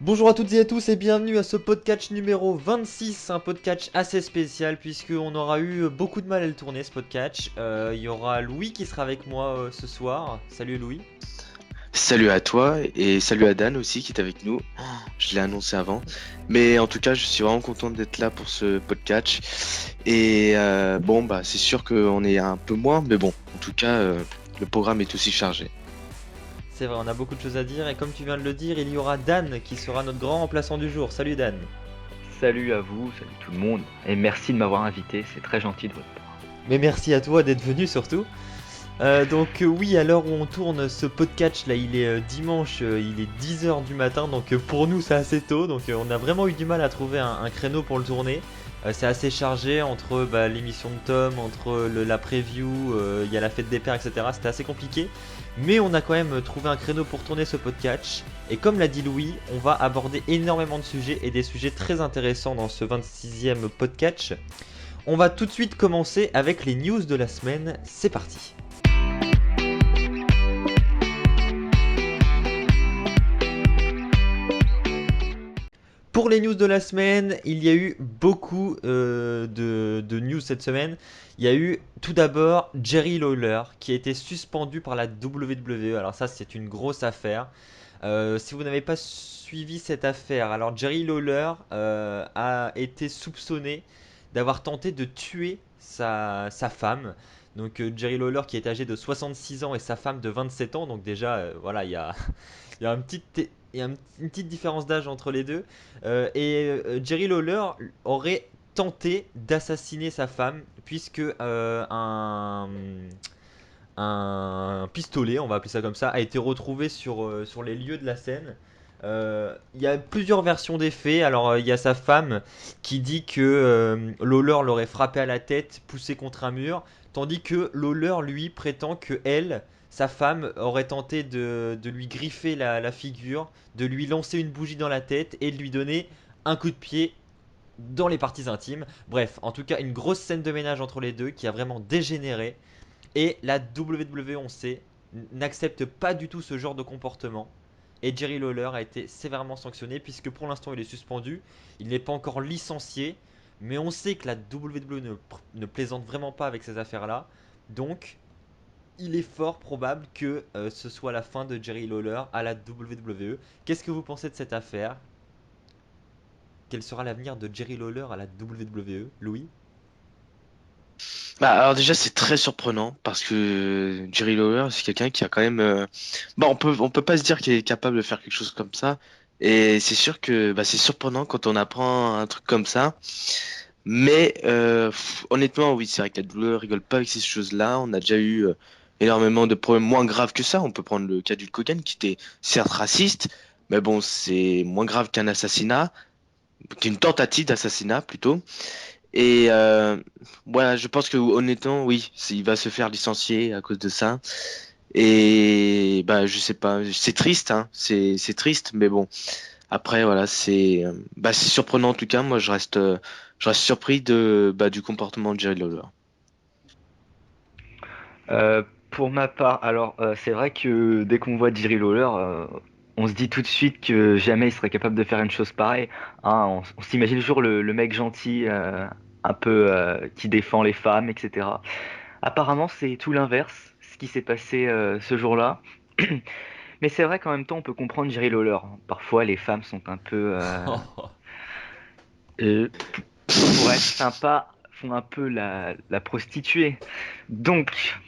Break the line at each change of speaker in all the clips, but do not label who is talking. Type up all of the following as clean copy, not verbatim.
Bonjour à toutes et à tous et bienvenue à ce podcast numéro 26, un podcast assez spécial puisqu'on aura eu beaucoup de mal à le tourner ce podcast. Il y aura Louis qui sera avec moi ce soir. Salut Louis.
Salut à toi et salut à Dan aussi qui est avec nous. Je l'ai annoncé avant. Mais en tout cas, je suis vraiment content d'être là pour ce podcast. Et c'est sûr qu'on est un peu moins, mais bon, en tout cas, le programme est aussi chargé.
C'est vrai, on a beaucoup de choses à dire et comme tu viens de le dire, il y aura Dan qui sera notre grand remplaçant du jour. Salut Dan.
Salut à vous, salut tout le monde, et merci de m'avoir invité, c'est très gentil de votre part.
Mais merci à toi d'être venu surtout. Oui, à l'heure où on tourne ce podcast là, il est dimanche, il est 10h du matin, donc pour nous c'est assez tôt, donc on a vraiment eu du mal à trouver un créneau pour le tourner. C'est assez chargé entre l'émission de Tom, entre la preview, il y a la fête des pères, etc. C'était assez compliqué, mais on a quand même trouvé un créneau pour tourner ce podcast. Et comme l'a dit Louis, on va aborder énormément de sujets et des sujets très intéressants dans ce 26e podcast. On va tout de suite commencer avec les news de la semaine, c'est parti. Pour les news de la semaine, il y a eu beaucoup de news cette semaine. Il y a eu tout d'abord Jerry Lawler qui a été suspendu par la WWE. Alors ça c'est une grosse affaire. Si vous n'avez pas suivi cette affaire, alors Jerry Lawler a été soupçonné d'avoir tenté de tuer sa femme. Donc Jerry Lawler qui est âgé de 66 ans et sa femme de 27 ans. Donc déjà voilà il y a, il y a une petite différence d'âge entre les deux. Jerry Lawler aurait tenté d'assassiner sa femme puisque un pistolet, on va appeler ça comme ça, a été retrouvé sur les lieux de la scène. Il y a plusieurs versions des faits. Alors il y a sa femme qui dit que Lawler l'aurait frappé à la tête, poussé contre un mur, tandis que Lawler lui prétend que elle, sa femme, aurait tenté de lui griffer la figure, de lui lancer une bougie dans la tête et de lui donner un coup de pied dans les parties intimes. Bref, en tout cas une grosse scène de ménage entre les deux qui a vraiment dégénéré. Et la WWE, on sait, n'accepte pas du tout ce genre de comportement. Et Jerry Lawler a été sévèrement sanctionné puisque pour l'instant il est suspendu. Il n'est pas encore licencié. Mais on sait que la WWE ne plaisante vraiment pas avec ces affaires-là. Donc il est fort probable que ce soit la fin de Jerry Lawler à la WWE. Qu'est-ce que vous pensez de cette affaire? Quel sera l'avenir de Jerry Lawler à la WWE, Louis?
Bah alors déjà c'est très surprenant parce que Jerry Lawler c'est quelqu'un qui a quand même on peut pas se dire qu'il est capable de faire quelque chose comme ça et c'est sûr que c'est surprenant quand on apprend un truc comme ça. Mais honnêtement, oui, c'est vrai que la douleur rigole pas avec ces choses-là. On a déjà eu énormément de problèmes moins graves que ça. On peut prendre le cas d'Hulk Hogan, qui était certes raciste, mais bon, c'est moins grave qu'un assassinat, qu'une tentative d'assassinat plutôt. Et voilà, je pense que honnêtement, oui, il va se faire licencier à cause de ça. Et je sais pas, c'est triste, hein, c'est triste, mais bon. Après, voilà, c'est surprenant en tout cas. Moi, je reste surpris du comportement de Jerry Lawler.
Pour ma part, alors c'est vrai que dès qu'on voit Jerry Lawler, on se dit tout de suite que jamais il serait capable de faire une chose pareille. Hein, on s'imagine toujours le mec gentil, un peu qui défend les femmes, etc. Apparemment, c'est tout l'inverse, ce qui s'est passé ce jour-là. Mais c'est vrai qu'en même temps, on peut comprendre Jerry Lawler. Parfois, les femmes sont un peu, euh, pour être sympa, font un peu la prostituée. Donc,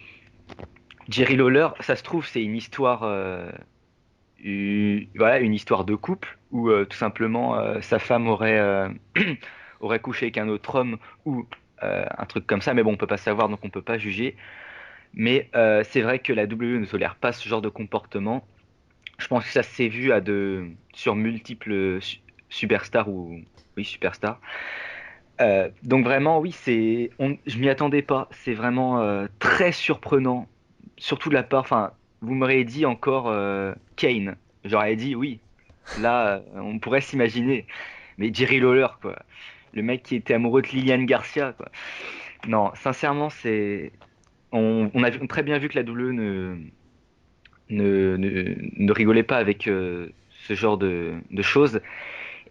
Jerry Lawler, ça se trouve, c'est une histoire, voilà, une histoire de couple où tout simplement sa femme aurait couché avec un autre homme ou un truc comme ça. Mais bon, on peut pas savoir, donc on peut pas juger. Mais c'est vrai que la WWE ne tolère pas ce genre de comportement. Je pense que ça s'est vu sur multiples superstars ou oui superstars. Donc vraiment, oui, je m'y attendais pas. C'est vraiment très surprenant, surtout de la part. Enfin, vous m'auriez dit encore Kane, j'aurais dit oui. Là, on pourrait s'imaginer. Mais Jerry Lawler, quoi, le mec qui était amoureux de Liliane Garcia, quoi. Non, sincèrement, on a très bien vu que la WWE ne rigolait pas avec ce genre de choses.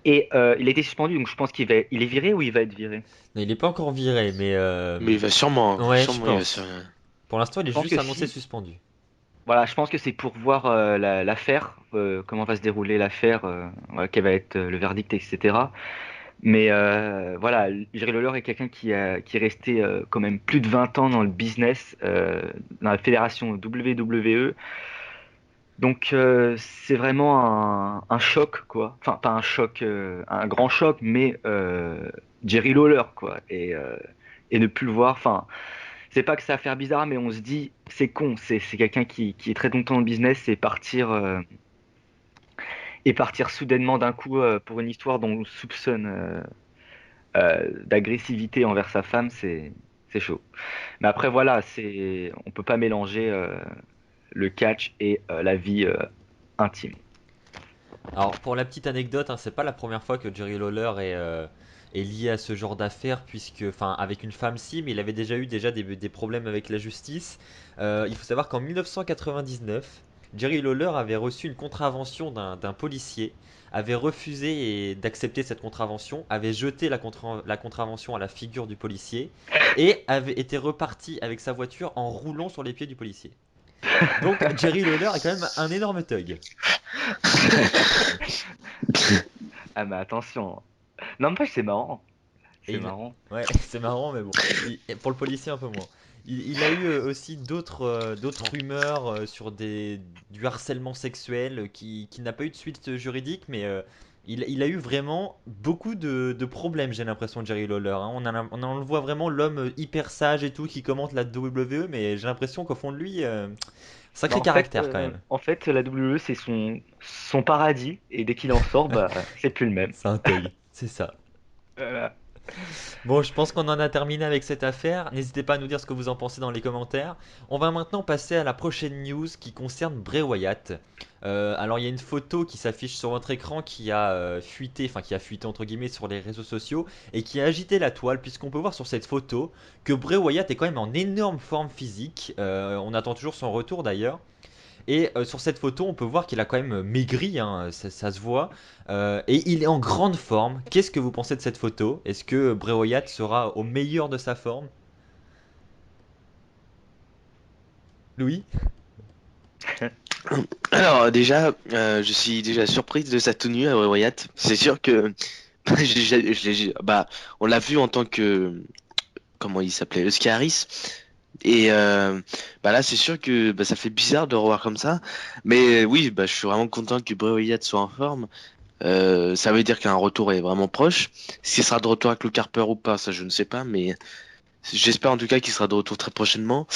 Et il a été suspendu, donc je pense il est viré ou il va être viré?
Non, il est pas encore viré, mais
Mais il va sûrement, hein.
ouais, je
Sûrement il va se
pense.
faire.
Pour l'instant, il est
Je pense
juste
que
annoncé
si.
suspendu.
Voilà, je pense que c'est pour voir l'affaire, comment va se dérouler l'affaire, voilà, quel va être le verdict, etc. Mais voilà, Jerry Lawler est quelqu'un qui est resté quand même plus de 20 ans dans le business, dans la fédération WWE. Donc c'est vraiment un choc, quoi. Enfin, pas un choc, un grand choc, mais Jerry Lawler, quoi. Et ne plus le voir, enfin, c'est pas que ça va faire bizarre, mais on se dit, c'est con, c'est quelqu'un qui est très longtemps dans le business et partir soudainement d'un coup pour une histoire dont on soupçonne d'agressivité envers sa femme, c'est chaud. Mais après, voilà, on peut pas mélanger le catch et la vie intime.
Alors, pour la petite anecdote, hein, c'est pas la première fois que Jerry Lawler est lié à ce genre d'affaires, puisque, enfin, avec une femme si, mais il avait déjà eu des problèmes avec la justice. Il faut savoir qu'en 1999, Jerry Lawler avait reçu une contravention d'un policier, avait refusé d'accepter cette contravention, avait jeté la contravention à la figure du policier, et avait été reparti avec sa voiture en roulant sur les pieds du policier. Donc, Jerry Lawler est quand même un énorme thug.
Ah, mais attention. Non, mais c'est marrant.
Et
C'est marrant.
ouais, c'est marrant, mais bon. Pour le policier, un peu moins. Il a eu aussi d'autres rumeurs sur du harcèlement sexuel qui n'a pas eu de suite juridique, mais il a eu vraiment beaucoup de problèmes, j'ai l'impression, de Jerry Lawler, hein. On le voit vraiment l'homme hyper sage et tout qui commente la WWE, mais j'ai l'impression qu'au fond de lui,
Bah,
sacré caractère quand même.
en fait, la WWE, c'est son paradis, et dès qu'il en sort, bah, c'est plus le même.
C'est un thug, c'est ça.
Voilà.
Bon, je pense qu'on en a terminé avec cette affaire. N'hésitez pas à nous dire ce que vous en pensez dans les commentaires. On va maintenant passer à la prochaine news qui concerne Bray Wyatt. Alors, il y a une photo qui s'affiche sur votre écran qui a fuité, enfin qui a fuité entre guillemets sur les réseaux sociaux et qui a agité la toile, puisqu'on peut voir sur cette photo que Bray Wyatt est quand même en énorme forme physique. On attend toujours son retour d'ailleurs. Et sur cette photo, on peut voir qu'il a quand même maigri, hein, ça se voit. Et il est en grande forme. Qu'est-ce que vous pensez de cette photo? Est-ce que Bray Wyatt sera au meilleur de sa forme? Louis?
Alors déjà, je suis déjà surprise de sa tenue à Wyatt. C'est sûr que bah, on l'a vu en tant que comment il s'appelait, Husky Harris. Et bah là, c'est sûr que bah, ça fait bizarre de le revoir comme ça. Mais oui, bah, je suis vraiment content que Bray Wyatt soit en forme. Ça veut dire qu'un retour est vraiment proche. S'il sera de retour avec Luke Harper ou pas, ça je ne sais pas, mais j'espère en tout cas qu'il sera de retour très prochainement.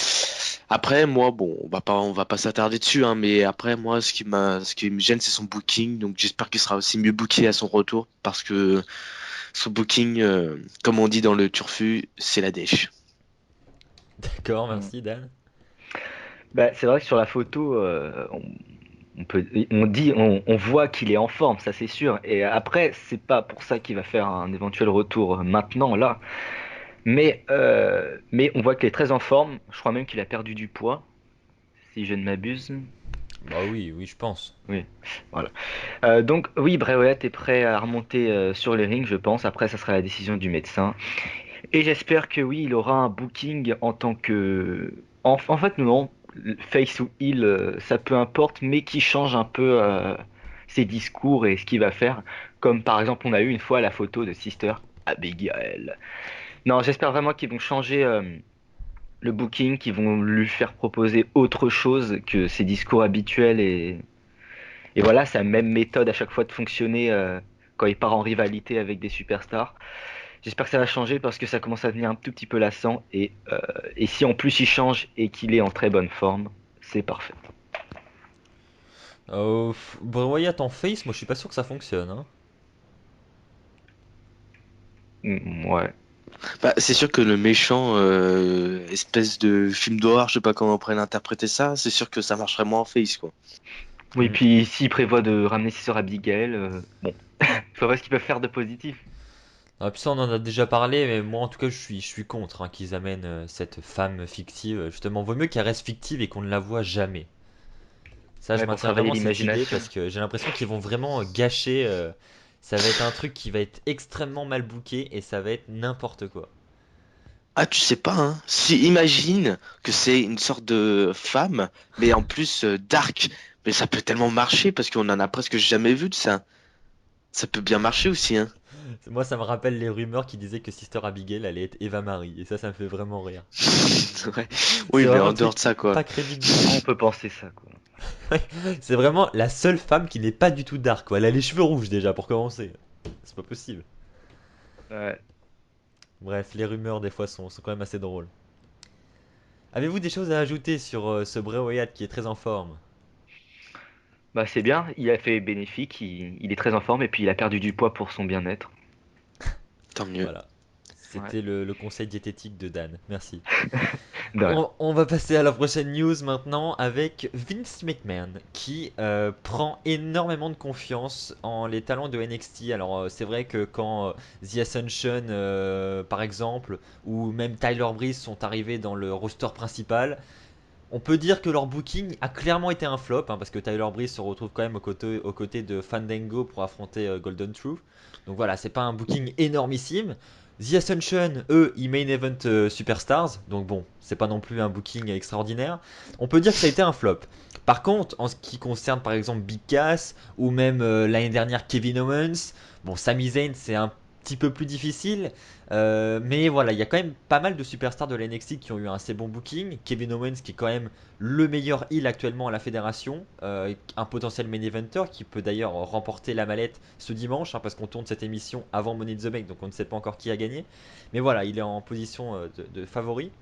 Après, moi, bon, on va pas s'attarder dessus, hein, mais après, moi, ce qui me gêne, c'est son booking. Donc, j'espère qu'il sera aussi mieux booké à son retour, parce que son booking, comme on dit dans le turfu, c'est la dèche.
D'accord,
Mm.
merci Dan.
Bah, c'est vrai que sur la photo, on voit qu'il est en forme, ça c'est sûr. Et après, c'est pas pour ça qu'il va faire un éventuel retour maintenant, là. Mais on voit qu'il est très en forme. Je crois même qu'il a perdu du poids, si je ne m'abuse.
Bah oui, oui, je pense.
Oui, voilà. Donc oui, Bray Wyatt est prêt à remonter sur les rings, je pense. Après, ça sera la décision du médecin. Et j'espère que oui, il aura un booking en tant que... En fait, non, face ou heel, ça peu importe, mais qui change un peu ses discours et ce qu'il va faire. Comme par exemple, on a eu une fois la photo de Sister Abigail. Non, j'espère vraiment qu'ils vont changer le booking, qu'ils vont lui faire proposer autre chose que ses discours habituels et voilà, sa même méthode à chaque fois de fonctionner quand il part en rivalité avec des superstars. J'espère que ça va changer parce que ça commence à devenir un tout petit peu lassant et si en plus il change et qu'il est en très bonne forme, c'est parfait.
Bray Wyatt en face, moi je suis pas sûr que ça fonctionne, hein.
Ouais.
Bah, c'est sûr que le méchant, espèce de film d'horreur, je sais pas comment on pourrait l'interpréter ça, c'est sûr que ça marcherait moins en face, quoi.
Oui,
Mm.
puis s'il prévoit de ramener ses sœurs Abigail, bon, faut voir ce qu'ils peuvent faire de positif.
Ah, puis ça, on en a déjà parlé, mais moi en tout cas, je suis contre, hein, qu'ils amènent cette femme fictive. Justement, vaut mieux qu'elle reste fictive et qu'on ne la voit jamais. Ça, je
Ouais, pour
maintiens
travailler
vraiment cette idée
l'imagination.
parce que j'ai l'impression qu'ils vont vraiment gâcher. Ça va être un truc qui va être extrêmement mal booké et ça va être n'importe quoi.
Ah, tu sais pas, hein. Si, imagine que c'est une sorte de femme, mais en plus dark. Mais ça peut tellement marcher parce qu'on en a presque jamais vu de ça. Ça peut bien marcher aussi, hein.
Moi, ça me rappelle les rumeurs qui disaient que Sister Abigail allait être Eva Marie et ça me fait vraiment rire.
Ouais.
C'est
Oui, mais
vraiment
en
un
dehors
truc
de ça, quoi.
pas crédible du
Comment on
tout.
peut penser ça, quoi?
C'est vraiment la seule femme qui n'est pas du tout dark, quoi. Elle a les cheveux rouges déjà pour commencer. C'est pas possible.
Ouais.
Bref, les rumeurs des fois sont quand même assez drôles. Avez-vous des choses à ajouter sur ce Bray Wyatt qui est très en forme?
Bah c'est bien, il a fait bénéfique, il est très en forme et puis il a perdu du poids pour son bien-être.
Tant mieux.
Voilà.
Ouais.
C'était le conseil diététique de Dan. Merci.
De rien.
On va passer à la prochaine news maintenant avec Vince McMahon qui prend énormément de confiance en les talents de NXT. Alors c'est vrai que quand The Ascension par exemple ou même Tyler Breeze sont arrivés dans le roster principal, on peut dire que leur booking a clairement été un flop parce que Tyler Breeze se retrouve quand même aux côtés de Fandango pour affronter Golden Truth. Donc voilà, c'est pas un booking énormissime. The Ascension, eux, ils main event Superstars, donc bon, c'est pas non plus un booking extraordinaire. On peut dire que ça a été un flop. Par contre, en ce qui concerne par exemple Big Cass ou même l'année dernière Kevin Owens, bon, Sami Zayn c'est un petit peu plus difficile, mais voilà, il y a quand même pas mal de superstars de la NXT qui ont eu un assez bon booking. Kevin Owens qui est quand même le meilleur heel actuellement à la fédération, un potentiel main eventer qui peut d'ailleurs remporter la mallette ce dimanche, parce qu'on tourne cette émission avant Money in the Bank, donc on ne sait pas encore qui a gagné. Mais voilà, il est en position de favori.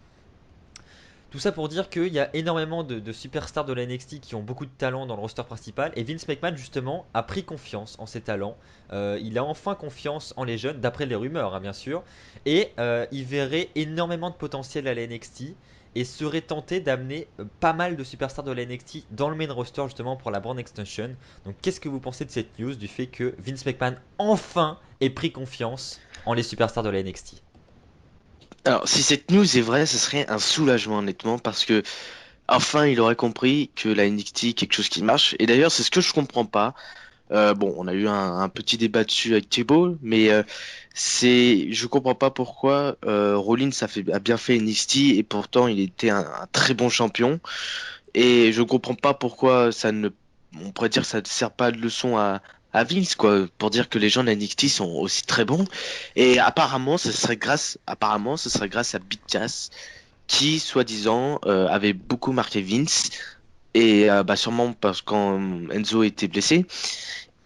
Tout ça pour dire qu'il y a énormément de superstars de la NXT qui ont beaucoup de talent dans le roster principal. Et Vince McMahon, justement, a pris confiance en ses talents. Il a enfin confiance en les jeunes, d'après les rumeurs, bien sûr. Et il verrait énormément de potentiel à la NXT. Et serait tenté d'amener pas mal de superstars de la NXT dans le main roster, justement, pour la brand extension. Donc, qu'est-ce que vous pensez de cette news, du fait que Vince McMahon, enfin, ait pris confiance en les superstars de la NXT?
Alors, si cette news est vraie, ce serait un soulagement, honnêtement, parce que enfin, il aurait compris que la NXT est quelque chose qui marche. Et d'ailleurs, c'est ce que je comprends pas. Bon, on a eu un petit débat dessus avec Thibaut, mais je comprends pas pourquoi Rollins a bien fait NXT et pourtant il était un très bon champion. Et je comprends pas pourquoi on pourrait dire que ça ne sert pas de leçon à Vince, quoi, pour dire que les gens de la NXT sont aussi très bons. Et apparemment, ce serait grâce à Big Cass qui, soi-disant, avait beaucoup marqué Vince. Et bah sûrement parce quand Enzo était blessé.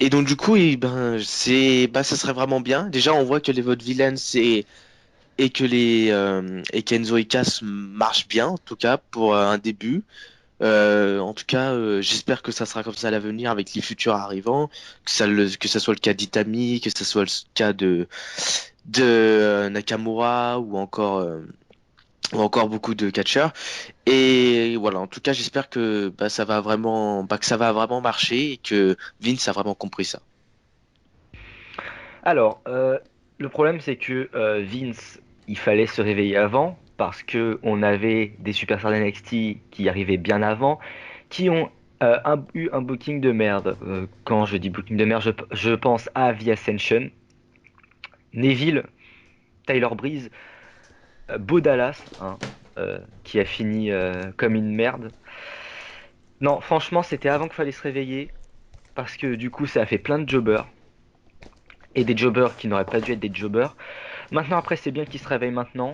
Et donc du coup, ça serait vraiment bien. Déjà, on voit que les votes villains et qu'Enzo et Cass marchent bien, en tout cas pour un début. En tout cas, j'espère que ça sera comme ça à l'avenir avec les futurs arrivants, que ça soit le cas d'Itami, que ça soit le cas de Nakamura ou encore beaucoup de catcheurs. Et voilà, en tout cas, j'espère que que ça va vraiment marcher et que Vince a vraiment compris ça.
Alors, le problème c'est que Vince, il fallait se réveiller avant parce que on avait des superstars NXT qui arrivaient bien avant, qui ont eu un booking de merde. Quand je dis booking de merde, je pense à The Ascension, Neville, Tyler Breeze, Bo Dallas, hein, qui a fini comme une merde. Non, franchement, c'était avant qu'il fallait se réveiller parce que du coup, ça a fait plein de jobbers et des jobbers qui n'auraient pas dû être des jobbers. Maintenant, après, c'est bien qu'il se réveille maintenant.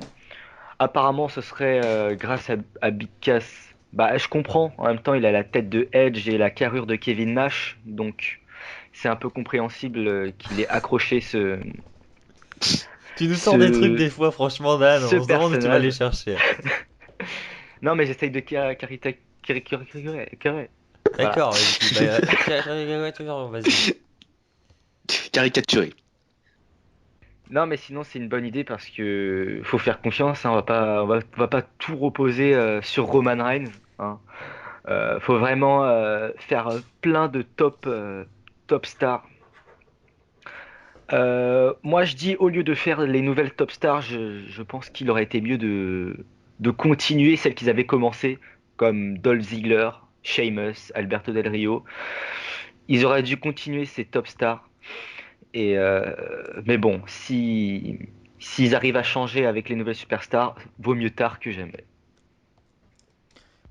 Apparemment, ce serait grâce à Big Cass. Bah, je comprends. En même temps, il a la tête de Edge et la carrure de Kevin Nash, donc c'est un peu compréhensible qu'il ait accroché
Tu nous sors des trucs
ce,
des fois, franchement, Dan,
ce
on se demande où tu vas les
personnage.
chercher.
Non, mais j'essaye de voilà.
D'accord, du coup, bah, vas-y.
Caricaturé.
Non, mais sinon, c'est une bonne idée parce que faut faire confiance, hein, on va pas tout reposer sur Roman Reigns, hein. Faut vraiment faire plein de top stars. Moi, je dis, au lieu de faire les nouvelles top stars, je pense qu'il aurait été mieux de continuer celles qu'ils avaient commencé, comme Dolph Ziggler, Sheamus, Alberto Del Rio. Ils auraient dû continuer ces top stars. Mais bon, s'ils arrivent à changer avec les nouvelles superstars, vaut mieux tard que jamais.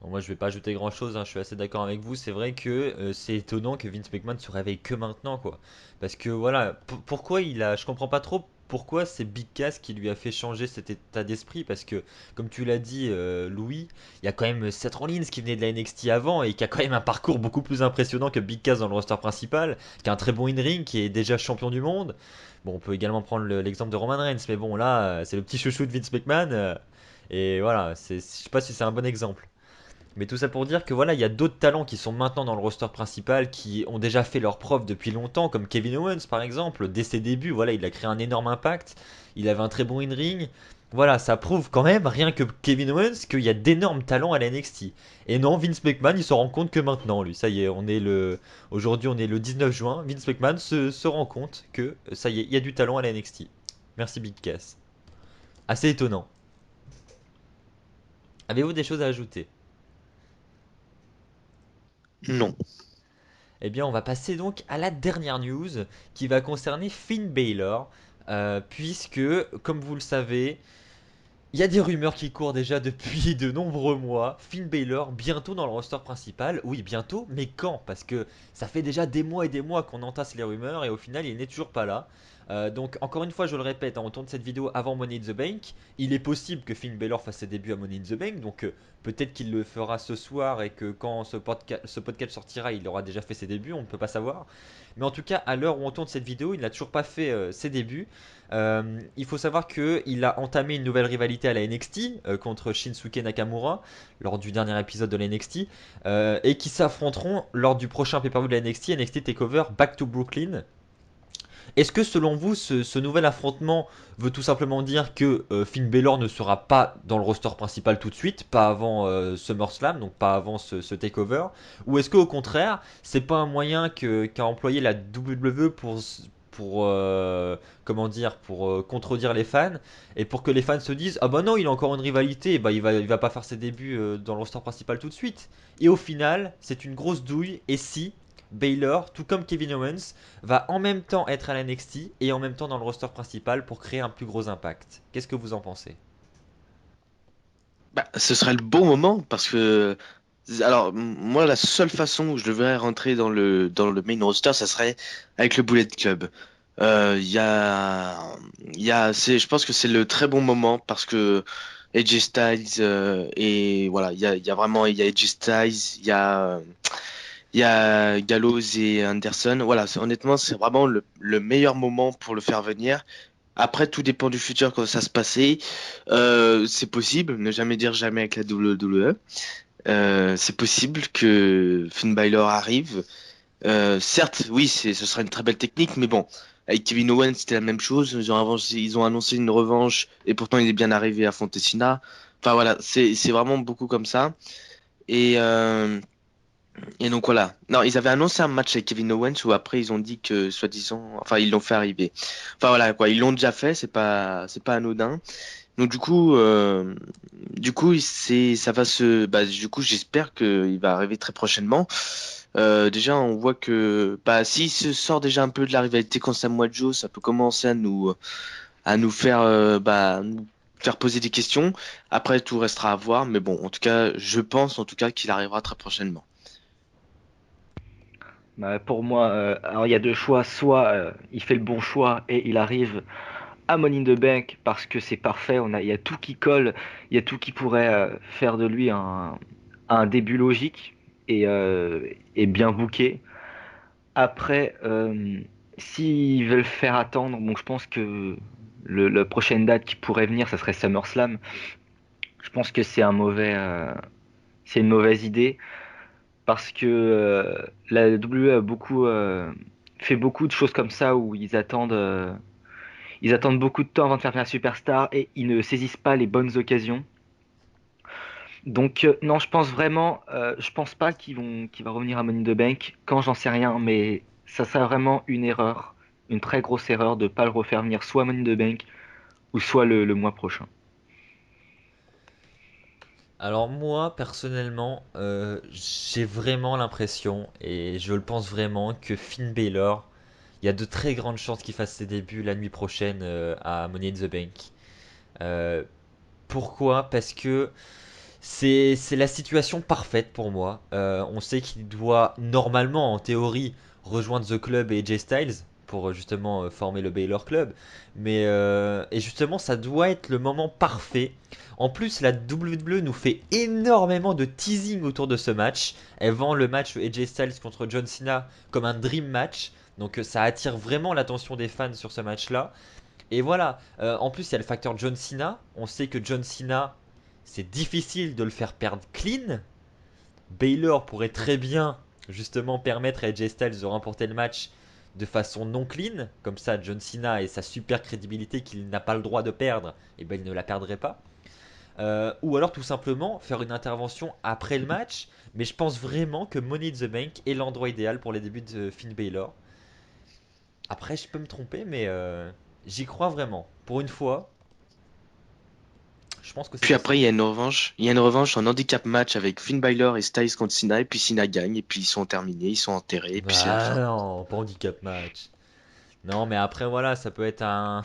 Bon, moi, je vais pas ajouter grand-chose, hein, je suis assez d'accord avec vous. C'est vrai que c'est étonnant que Vince McMahon se réveille que maintenant, quoi. Parce que voilà, pourquoi il a, je comprends pas trop pourquoi c'est Big Cass qui lui a fait changer cet état d'esprit. Parce que, comme tu l'as dit, Louis, il y a quand même Seth Rollins qui venait de la NXT avant et qui a quand même un parcours beaucoup plus impressionnant que Big Cass dans le roster principal, qui a un très bon in-ring, qui est déjà champion du monde. Bon, on peut également prendre l'exemple de Roman Reigns, mais bon, là, c'est le petit chouchou de Vince McMahon. Et voilà, je sais pas si c'est un bon exemple. Mais tout ça pour dire que voilà, il y a d'autres talents qui sont maintenant dans le roster principal qui ont déjà fait leurs preuves depuis longtemps, comme Kevin Owens par exemple. Dès ses débuts, voilà, il a créé un énorme impact. Il avait un très bon in-ring. Voilà, ça prouve quand même, rien que Kevin Owens, qu'il y a d'énormes talents à la NXT. Et non, Vince McMahon, il se rend compte que maintenant, lui. Ça y est, aujourd'hui, on est le 19 juin. Vince McMahon se rend compte que ça y est, il y a du talent à la NXT. Merci Big Cass. Assez étonnant. Avez-vous des choses à ajouter?
Non.
Eh bien, on va passer donc à la dernière news qui va concerner Finn Balor, puisque, comme vous le savez, il y a des rumeurs qui courent déjà depuis de nombreux mois. Finn Balor bientôt dans le roster principal. Oui, bientôt, mais quand? Parce que ça fait déjà des mois et des mois qu'on entasse les rumeurs et au final, il n'est toujours pas là. Donc, encore une fois, je le répète, hein, on tourne cette vidéo avant Money in the Bank. Il est possible que Finn Balor fasse ses débuts à Money in the Bank. Donc, peut-être qu'il le fera ce soir et que quand ce podcast sortira, il aura déjà fait ses débuts. On ne peut pas savoir. Mais en tout cas, à l'heure où on tourne cette vidéo, il n'a toujours pas fait ses débuts. Il faut savoir qu'il a entamé une nouvelle rivalité à la NXT contre Shinsuke Nakamura lors du dernier épisode de la NXT et qui s'affronteront lors du prochain pay-per-view de la NXT, NXT Takeover Back to Brooklyn. Est-ce que selon vous, ce nouvel affrontement veut tout simplement dire que Finn Balor ne sera pas dans le roster principal tout de suite, pas avant SummerSlam, donc pas avant ce takeover, ou est-ce qu'au contraire, c'est pas un moyen qu'a employé la WWE pour comment dire, pour contredire les fans et pour que les fans se disent ah bah non il a encore une rivalité, bah il va pas faire ses débuts dans le roster principal tout de suite. Et au final, c'est une grosse douille. Et si Baylor, tout comme Kevin Owens, va en même temps être à la NXT et en même temps dans le roster principal pour créer un plus gros impact. Qu'est-ce que vous en pensez?
Bah, ce serait le bon moment parce que, alors, moi, la seule façon où je devrais rentrer dans le main roster, ça serait avec le Bullet Club. Il y a, je pense que c'est le très bon moment parce que AJ Styles et voilà, il y a AJ Styles, il y a Gallows et Anderson. Voilà, honnêtement, c'est vraiment le meilleur moment pour le faire venir. Après, tout dépend du futur, quand ça se passait. C'est possible, ne jamais dire jamais avec la WWE. C'est possible que Finn Balor arrive. Certes, oui, ce sera une très belle technique, mais bon, avec Kevin Owens, c'était la même chose. Ils ont annoncé une revanche, et pourtant il est bien arrivé à Cena. Enfin voilà, c'est vraiment beaucoup comme ça. Et, euh, et donc voilà. Non, ils avaient annoncé un match avec Kevin Owens où après ils ont dit que soi-disant, enfin ils l'ont fait arriver. Enfin voilà quoi, ils l'ont déjà fait, c'est pas anodin. Donc du coup ça va du coup j'espère qu'il va arriver très prochainement. Déjà on voit que s'il se sort déjà un peu de la rivalité contre Samoa Joe, ça peut commencer à nous faire nous faire poser des questions. Après tout restera à voir, mais bon en tout cas je pense en tout cas qu'il arrivera très prochainement.
Bah, pour moi, alors il y a deux choix. Soit il fait le bon choix et il arrive à Money in the Bank parce que c'est parfait. Il y a tout qui colle, il y a tout qui pourrait faire de lui un début logique et bien booké. Après, s'ils veulent faire attendre, bon, je pense que la prochaine date qui pourrait venir, ça serait SummerSlam. Je pense que c'est une mauvaise idée parce que la WWE a fait beaucoup de choses comme ça où ils attendent beaucoup de temps avant de faire venir la superstar et ils ne saisissent pas les bonnes occasions. Donc non, je pense pas qu'il va revenir à Money in the Bank. Quand j'en sais rien, mais ça serait vraiment une erreur, une très grosse erreur de pas le refaire venir soit à Money in the Bank ou soit le mois prochain.
Alors moi, personnellement, j'ai vraiment l'impression, et je le pense vraiment, que Finn Balor, il y a de très grandes chances qu'il fasse ses débuts la nuit prochaine à Money in the Bank. Euh, Pourquoi? Parce que c'est la situation parfaite pour moi. On sait qu'il doit normalement, en théorie, rejoindre The Club et AJ Styles pour justement former le Baylor Club. Et justement, ça doit être le moment parfait. En plus, la WWE nous fait énormément de teasing autour de ce match. Elle vend le match AJ Styles contre John Cena comme un dream match. Donc ça attire vraiment l'attention des fans sur ce match-là. Et voilà, en plus il y a le facteur John Cena. On sait que John Cena, c'est difficile de le faire perdre clean. Baylor pourrait très bien justement permettre à AJ Styles de remporter le match de façon non clean. Comme ça, John Cena et sa super crédibilité qu'il n'a pas le droit de perdre, et ben il ne la perdrait pas. Ou alors tout simplement faire une intervention après le match. Mais je pense vraiment que Money in the Bank est l'endroit idéal pour les débuts de Finn Baylor. Après, je peux me tromper, mais j'y crois vraiment. Pour une fois, je pense que c'est
Puis après,
possible.
il y a une revanche. Il y a une revanche en handicap match avec Finn Balor et Styles contre Cena. Et puis Cena gagne. Et puis ils sont terminés. Ils sont enterrés. Et puis c'est la
Bah
fin.
non, pas handicap match. Non, mais après, voilà, ça peut être un.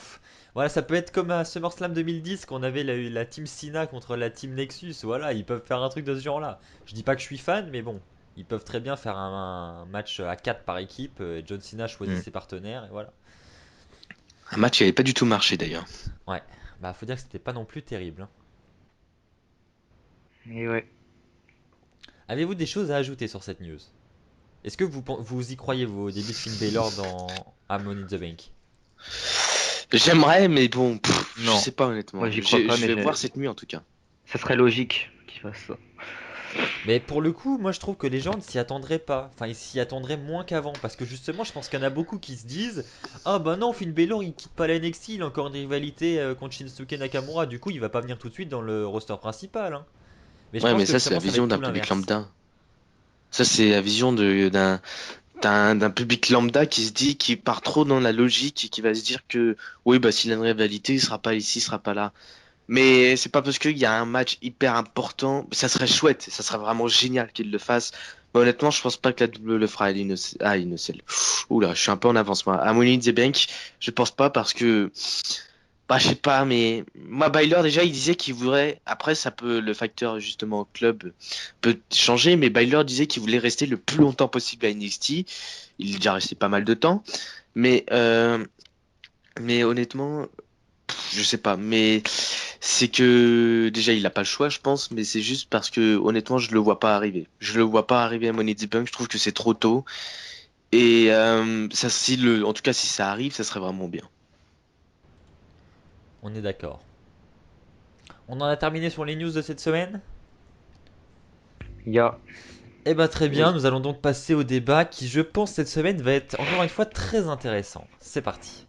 Voilà, ça peut être comme à SummerSlam 2010 qu'on avait la team Cena contre la team Nexus. Voilà, ils peuvent faire un truc de ce genre-là. Je dis pas que je suis fan, mais bon, ils peuvent très bien faire un match à 4 par équipe. John Cena choisit
Hmm.
ses partenaires, et voilà.
Un match qui avait pas du tout marché d'ailleurs.
Ouais, bah faut dire que c'était pas non plus terrible, hein.
Et ouais.
Avez-vous des choses à ajouter sur cette news? Est-ce que vous y croyez, vous, au début de Finn Balor dans à Money in the Bank?
J'aimerais, mais bon, je
Non.
sais pas
Moi,
honnêtement.
j'y crois pas,
Je
mais
vais voir cette nuit en tout cas.
ça serait logique qu'il fasse ça.
Mais pour le coup, moi je trouve que les gens ne s'y attendraient pas. Enfin, ils s'y attendraient moins qu'avant. Parce que justement, je pense qu'il y en a beaucoup qui se disent: ah bah non, Finn Balor il quitte pas la NXT, il a encore une rivalité contre Shinsuke Nakamura. Du coup, il va pas venir tout de suite dans le roster principal, hein. Mais je
Ouais,
pense
mais
que
ça, c'est la
justement, ça va
vision
être
d'un
tout
public
l'inverse.
lambda. Ça, c'est la vision d'un public lambda qui se dit, qui part trop dans la logique et qui va se dire que, oui, bah, s'il a une rivalité, il sera pas ici, il sera pas là. Mais c'est pas parce qu'il y a un match hyper important, ça serait chouette, ça serait vraiment génial qu'il le fasse. Mais honnêtement, je pense pas que la double le fera à l'Innocel. Oula, je suis un peu en avance, moi. À Money in the Bank, je pense pas parce que, bah, je sais pas, mais moi, Byler, déjà, il disait qu'il voudrait, après, ça peut, le facteur, justement, club peut changer, mais Byler disait qu'il voulait rester le plus longtemps possible à NXT. Il est déjà resté pas mal de temps. Mais, euh, mais honnêtement, je sais pas, mais c'est que déjà il a pas le choix, je pense, mais c'est juste parce que honnêtement je le vois pas arriver. Je le vois pas arriver à Money in the Bank. Je trouve que c'est trop tôt. Et ça, si le, en tout cas si ça arrive, ça serait vraiment bien.
On est d'accord. On en a terminé sur les news de cette semaine?
Il y a.
Eh ben très bien,
Oui.
nous allons donc passer au débat qui, je pense, cette semaine va être encore une fois très intéressant. C'est parti.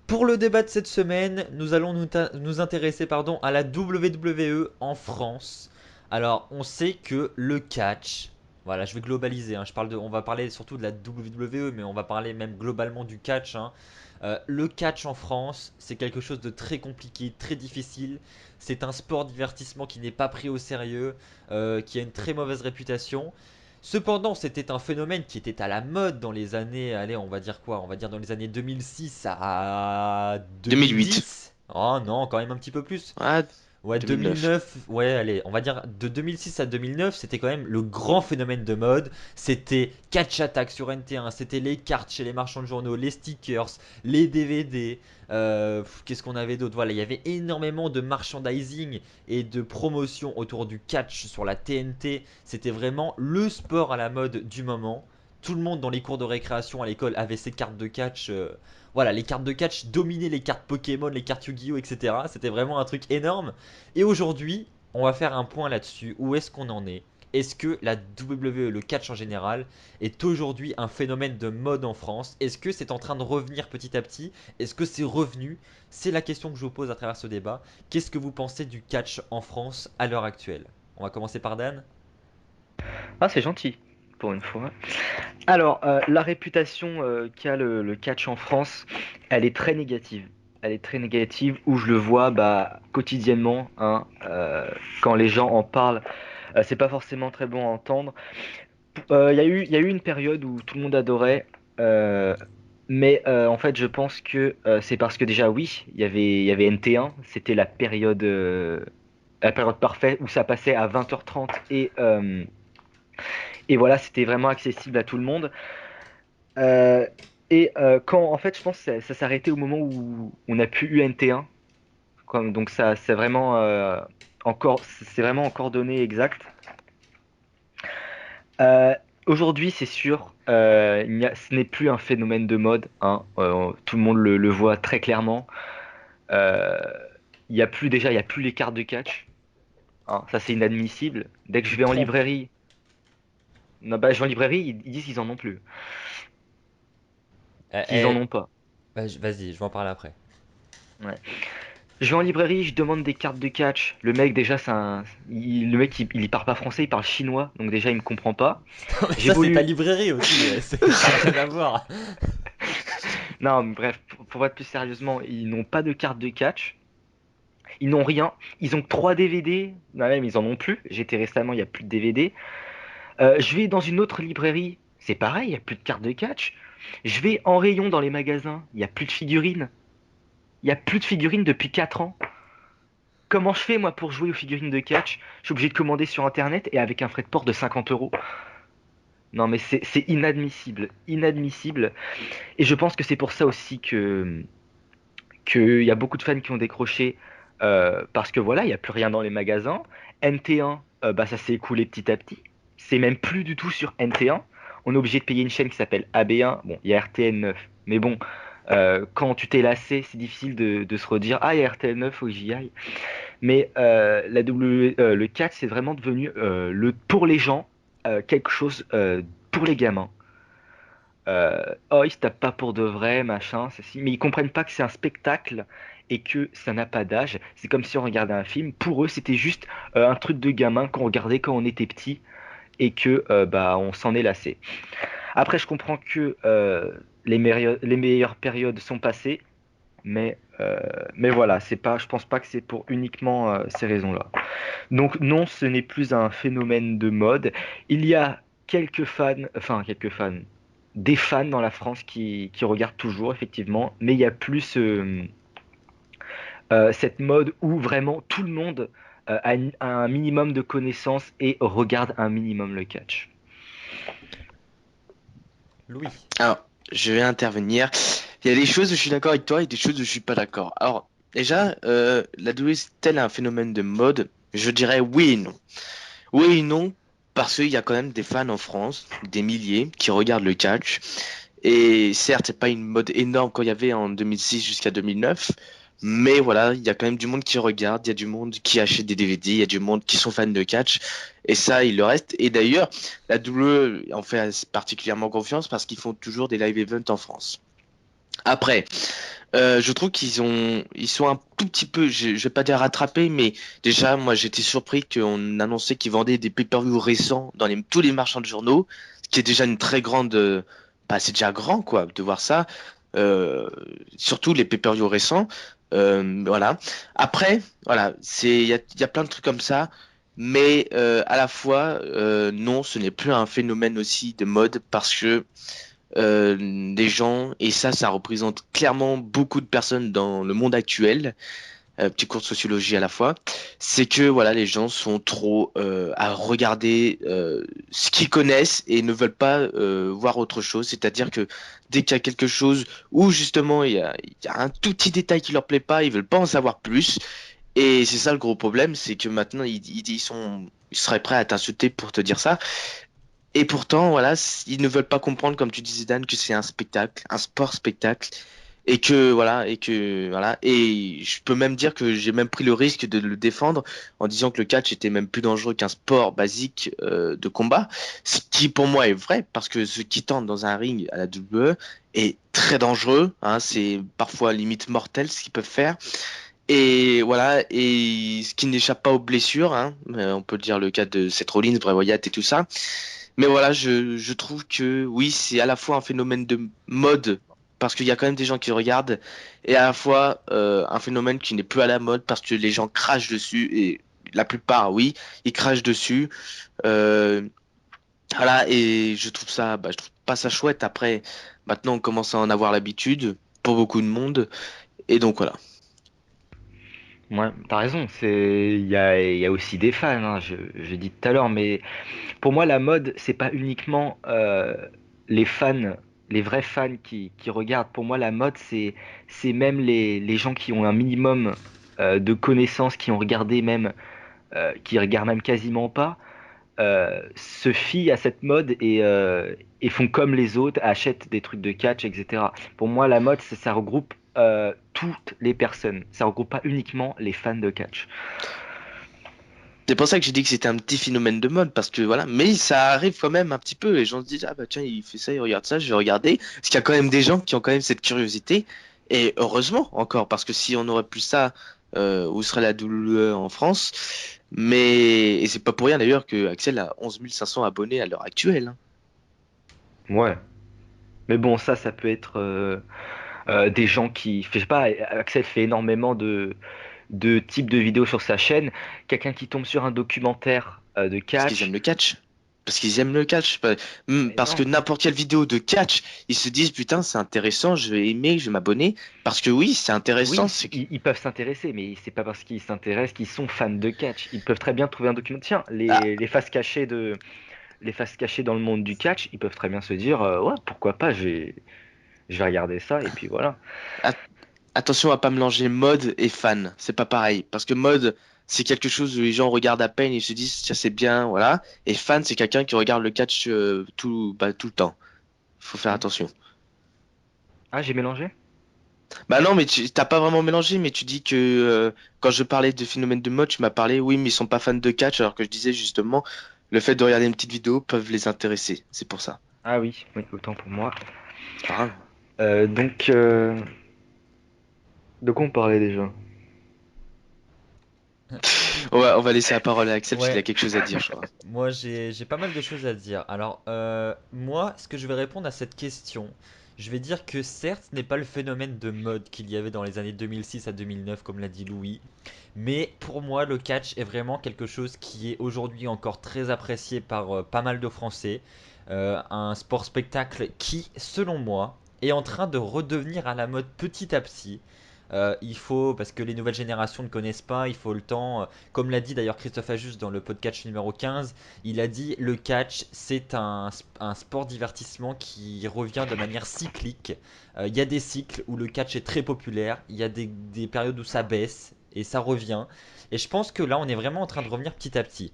Pour le débat de cette semaine, nous allons nous intéresser à la WWE en France. Alors, on sait que le catch, voilà, je vais globaliser, hein, on va parler surtout de la WWE, mais on va parler même globalement du catch, hein. Le catch en France, c'est quelque chose de très compliqué, très difficile. C'est un sport divertissement qui n'est pas pris au sérieux, qui a une très mauvaise réputation. Cependant, c'était un phénomène qui était à la mode dans les années, allez, on va dire quoi? On va dire dans les années 2006 à
2008.
2010. Oh non, quand même un petit peu plus.
Ah,
Ouais,
2009.
2009, ouais, allez, on va dire de 2006 à 2009, c'était quand même le grand phénomène de mode. C'était Catch Attack sur NT1, c'était les cartes chez les marchands de journaux, les stickers, les DVD. Qu'est-ce qu'on avait d'autre? Voilà, il y avait énormément de merchandising et de promotion autour du catch sur la TNT. C'était vraiment le sport à la mode du moment. Tout le monde dans les cours de récréation à l'école avait ses cartes de catch. Voilà, les cartes de catch dominaient les cartes Pokémon, les cartes Yu-Gi-Oh, etc. C'était vraiment un truc énorme. Et aujourd'hui, on va faire un point là-dessus. Où est-ce qu'on en est? Est-ce que la WWE, le catch en général, est aujourd'hui un phénomène de mode en France? Est-ce que c'est en train de revenir petit à petit? Est-ce que c'est revenu? C'est la question que je vous pose à travers ce débat. Qu'est-ce que vous pensez du catch en France à l'heure actuelle? On va commencer par Dan.
Ah, c'est gentil. pour une fois. Alors, la réputation qu'a le catch en France, elle est très négative. Elle est très négative où je le vois bah, quotidiennement, hein, quand les gens en parlent, c'est pas forcément très bon à entendre. Il y a eu une période où tout le monde adorait, euh, mais en fait, je pense que c'est parce que déjà, oui, il y avait NT1, c'était la période parfaite où ça passait à 20h30 et voilà, c'était vraiment accessible à tout le monde. Euh, quand, en fait, je pense que ça s'est arrêté au moment où on a pu eu NT1, donc ça, c'est vraiment encore donné exact. Euh, Aujourd'hui, c'est sûr, ce n'est plus un phénomène de mode, hein, tout le monde le voit très clairement. Euh, il y a plus les cartes de catch, hein, ça c'est inadmissible. Dès que je
Tu te
vais en
trompes.
librairie, non, bah, je vais en librairie, ils disent qu'ils en ont plus,
Eh,
qu'ils en ont
eh,
pas.
vas-y, je vais en parler après.
Ouais. Je vais en librairie, je demande des cartes de catch. Le mec, déjà, le mec, il y parle pas français, il parle chinois, donc déjà, il me comprend pas.
Non, mais
J'ai
ça, c'est ta
voulu.
librairie aussi. Ça n'a rien à voir.
Non, mais bref, pour être plus sérieusement, ils n'ont pas de carte de catch. Ils n'ont rien. Ils ont que 3 DVD. Non, même, ils en ont plus. J'étais récemment, il y a plus de DVD. Je vais dans une autre librairie. C'est pareil, il y a plus de cartes de catch. Je vais en rayon dans les magasins. Il y a plus de figurines. Il y a plus de figurines depuis 4 ans. Comment je fais, moi, pour jouer aux figurines de catch? Je suis obligé de commander sur Internet et avec un frais de port de 50 euros. Non, mais c'est inadmissible. Inadmissible. Et je pense que c'est pour ça aussi qu'il y a beaucoup de fans qui ont décroché parce que voilà, il n'y a plus rien dans les magasins. NT1, bah, ça s'est écoulé petit à petit. C'est même plus du tout sur NT1. On est obligé de payer une chaîne qui s'appelle AB1. Bon, il y a RTL9. Mais bon, quand tu t'es lassé, c'est difficile de se redire, ah, il y a RTL9, faut que j'y aille. Mais le catch, c'est vraiment devenu pour les gens quelque chose pour les gamins. Oh, ils se tapent pas pour de vrai, machin, ceci. Mais ils comprennent pas que c'est un spectacle et que ça n'a pas d'âge. C'est comme si on regardait un film. Pour eux, c'était juste un truc de gamin qu'on regardait quand on était petit et que bah on s'en est lassé. Après, je comprends que les meilleures périodes sont passées, mais mais voilà, c'est pas, je pense pas que c'est pour uniquement ces raisons-là. Donc non, ce n'est plus un phénomène de mode. Il y a quelques fans, des fans dans la France qui regardent toujours, effectivement, mais il y a plus cette mode où vraiment tout le monde a un minimum de connaissances et regarde un minimum le catch.
Louis.
Alors, je vais intervenir. Il y a des choses où je suis d'accord avec toi et des choses où je suis pas d'accord. Alors, déjà, la WWE est-elle un phénomène de mode? Je dirais oui et non. Oui et non, parce qu'il y a quand même des fans en France, des milliers, qui regardent le catch. Et certes, c'est pas une mode énorme quand il y avait en 2006 jusqu'à 2009. Mais voilà, il y a quand même du monde qui regarde, il y a du monde qui achète des DVD, il y a du monde qui sont fans de catch. Et ça, il le reste. Et d'ailleurs, la WWE en fait particulièrement confiance parce qu'ils font toujours des live events en France. Après, je trouve ils sont un tout petit peu, je vais pas dire rattrapés, mais déjà, moi, j'étais surpris qu'on annonçait qu'ils vendaient des pay-per-view récents dans tous les marchands de journaux, ce qui est déjà une très grande, bah, c'est déjà grand, quoi, de voir ça. Euh, Surtout les pay-per-view récents. Voilà. Après, voilà, il y a plein de trucs comme ça. Mais à la fois, non, ce n'est plus un phénomène aussi de mode parce que des gens, et ça représente clairement beaucoup de personnes dans le monde actuel, petit cours de sociologie à la fois, c'est que voilà, les gens sont trop à regarder ce qu'ils connaissent et ne veulent pas voir autre chose. C'est-à-dire que dès qu'il y a quelque chose où justement il y a un tout petit détail qui leur plaît pas, ils veulent pas en savoir plus. Et c'est ça le gros problème, c'est que maintenant ils seraient prêts à t'insulter pour te dire ça. Et pourtant, voilà, ils ne veulent pas comprendre, comme tu disais, Dan, que c'est un spectacle, un sport spectacle, et je peux même dire que j'ai même pris le risque de le défendre en disant que le catch était même plus dangereux qu'un sport basique de combat, ce qui pour moi est vrai, parce que ce qui tente dans un ring à la WWE est très dangereux, hein, c'est parfois limite mortel ce qu'ils peuvent faire. Et voilà, et ce qui n'échappe pas aux blessures, hein, on peut dire le cas de Seth Rollins, Bray Wyatt et tout ça. Mais voilà, je trouve que oui, c'est à la fois un phénomène de mode, parce qu'il y a quand même des gens qui regardent, et à la fois un phénomène qui n'est plus à la mode, parce que les gens crachent dessus, et la plupart, oui, ils crachent dessus. Euh, voilà, et je trouve pas ça chouette. Après, maintenant, on commence à en avoir l'habitude pour beaucoup de monde, et donc voilà.
Ouais, t'as raison, il y a aussi des fans, hein, j'ai dit tout à l'heure, mais pour moi, la mode, c'est pas uniquement les fans, les vrais fans qui regardent. Pour moi, la mode, c'est même les gens qui ont un minimum de connaissances, qui ont regardé même, qui regardent même quasiment pas, se fient à cette mode et font comme les autres, achètent des trucs de catch, etc. Pour moi, la mode, ça regroupe toutes les personnes. Ça regroupe pas uniquement les fans de catch.
C'est pour ça que j'ai dit que c'était un petit phénomène de mode, parce que voilà, mais ça arrive quand même un petit peu. Les gens se disent, ah bah tiens, il fait ça, il regarde ça, je vais regarder. Parce qu'il y a quand même des gens qui ont quand même cette curiosité, et heureusement encore, parce que si on aurait plus ça, où serait la WWE en France? Mais, et c'est pas pour rien d'ailleurs que Axel a 11 500 abonnés à l'heure actuelle, hein.
Ouais. Mais bon, ça peut être des gens qui, je sais pas, Axel fait énormément de types de vidéos sur sa chaîne. Quelqu'un qui tombe sur un documentaire de
Parce qu'ils aiment
catch.
le catch. Parce qu'ils aiment le catch.
Mais
Parce que
non.
n'importe quelle vidéo de catch, ils se disent, putain, c'est intéressant, je vais aimer, je vais m'abonner. Parce que oui, c'est intéressant.
Oui, ils peuvent s'intéresser, mais c'est pas parce qu'ils s'intéressent qu'ils sont fans de catch. Ils peuvent très bien trouver un documentaire. Tiens,
Ah,
les faces cachées dans le monde du catch, ils peuvent très bien se dire, ouais, pourquoi pas, je vais regarder ça, et puis voilà.
att- attention à pas mélanger mode et fan. C'est pas pareil. Parce que mode, c'est quelque chose où les gens regardent à peine, ils se disent, tiens, c'est bien, voilà. Et fan, c'est quelqu'un qui regarde le catch tout le temps. Faut faire
Hmm.
attention.
Ah, j'ai mélangé?
Bah non, mais tu t'as pas vraiment mélangé, mais tu dis que quand je parlais de phénomène de mode, tu m'as parlé, oui, mais ils sont pas fans de catch, alors que je disais justement, le fait de regarder une petite vidéo peuvent les intéresser. C'est pour ça.
Ah oui, oui, autant pour moi.
C'est pas grave.
Donc, de quoi on parlait déjà?
On va laisser la parole à Axel parce qu'il a
Ouais,
quelque chose à dire, je crois.
moi j'ai pas mal de choses à dire. Alors, moi, ce que je vais répondre à cette question, je vais dire que certes, ce n'est pas le phénomène de mode qu'il y avait dans les années 2006 à 2009, comme l'a dit Louis, mais pour moi, le catch est vraiment quelque chose qui est aujourd'hui encore très apprécié par pas mal de Français. Un sport spectacle qui, selon moi, est en train de redevenir à la mode petit à petit. Il faut, parce que les nouvelles générations ne connaissent pas, il faut le temps. Comme l'a dit d'ailleurs Christophe Ajus dans le podcast numéro 15, il a dit le catch c'est un sport divertissement qui revient de manière cyclique. Il y a des cycles où le catch est très populaire, il y a des périodes où ça baisse et ça revient. Et je pense que là on est vraiment en train de revenir petit à petit.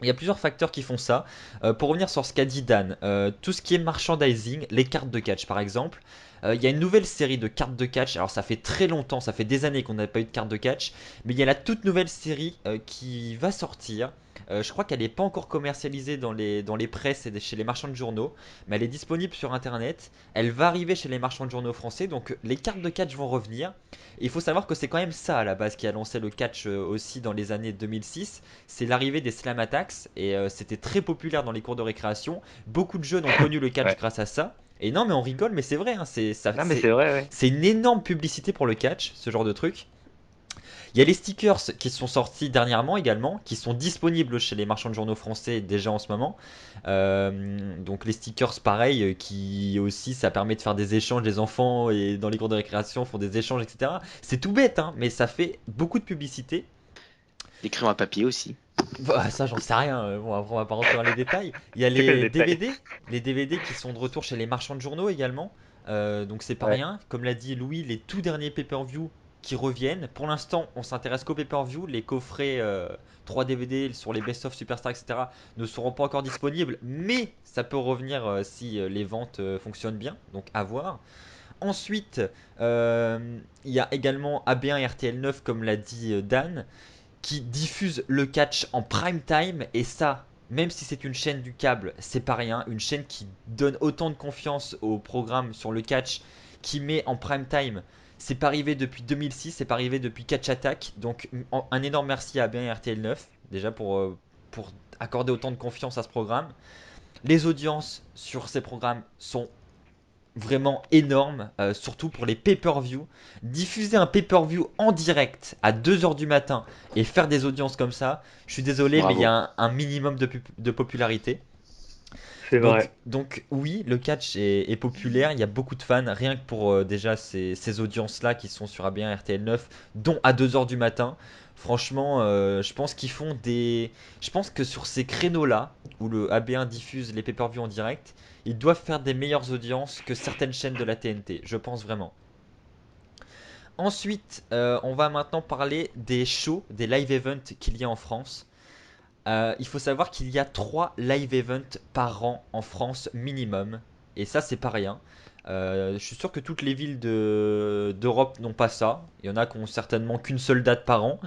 Il y a plusieurs facteurs qui font ça. Pour revenir sur ce qu'a dit Dan, tout ce qui est merchandising, les cartes de catch par exemple, il y a une nouvelle série de cartes de catch. Alors ça fait très longtemps, ça fait des années qu'on n'a pas eu de cartes de catch, mais il y a la toute nouvelle série qui va sortir. Je crois qu'elle n'est pas encore commercialisée dans les presses et chez les marchands de journaux, mais elle est disponible sur internet. Elle va arriver chez les marchands de journaux français, donc les cartes de catch vont revenir. Et il faut savoir que c'est quand même ça à la base qui a lancé le catch aussi dans les années 2006, c'est l'arrivée des slam attacks et c'était très populaire dans les cours de récréation. Beaucoup de jeunes ont connu le catch
Ouais.
grâce à ça. Et non, mais on rigole, mais c'est vrai, hein,
Non, mais c'est vrai, ouais.
c'est une énorme publicité pour le catch, ce genre de truc. Il y a les stickers qui sont sortis dernièrement également, qui sont disponibles chez les marchands de journaux français déjà en ce moment. Donc les stickers, pareil, qui aussi, ça permet de faire des échanges. Les enfants et dans les cours de récréation font des échanges, etc. C'est tout bête, hein, mais ça fait beaucoup de publicité.
Les crayons à papier aussi.
Bah, ça, j'en sais rien. Bon, après, on va pas rentrer dans les détails. Il y a
C'est quoi le détail?
Les DVD qui sont de retour chez les marchands de journaux également. Donc c'est pas
Ouais.
rien. Comme l'a dit Louis, les tout derniers pay-per-view qui reviennent. Pour l'instant, on s'intéresse qu'au pay-per-view. Les coffrets 3 DVD sur les best-of Superstar, etc. ne seront pas encore disponibles, mais ça peut revenir si les ventes fonctionnent bien. Donc à voir. Ensuite, il y a également AB1 et RTL9, comme l'a dit Dan, qui diffuse le catch en prime time. Et ça, même si c'est une chaîne du câble, c'est pas rien. Une chaîne qui donne autant de confiance au programme sur le catch, qui met en prime time. C'est pas arrivé depuis 2006, c'est pas arrivé depuis Catch Attack. Donc un énorme merci à bien RTL9 déjà pour accorder autant de confiance à ce programme. Les audiences sur ces programmes sont vraiment énormes, surtout pour les pay-per-view. Diffuser un pay-per-view en direct à 2 heures du matin et faire des audiences comme ça, je suis désolé, mais il y
Bravo.
a un minimum de popularité.
C'est vrai.
Donc oui, le catch est populaire, il y a beaucoup de fans, rien que pour déjà ces audiences-là qui sont sur AB1 RTL9, dont à 2 heures du matin. Franchement, je pense qu'ils font des... Je pense que sur ces créneaux-là, où le AB1 diffuse les pay-per-view en direct, ils doivent faire des meilleures audiences que certaines chaînes de la TNT, je pense vraiment. Ensuite, on va maintenant parler des shows, des live events qu'il y a en France. Il faut savoir qu'il y a 3 live events par an en France minimum. Et ça, c'est pas rien. Je suis sûr que toutes les villes d'Europe n'ont pas ça. Il y en a qui ont certainement qu'une seule date par an.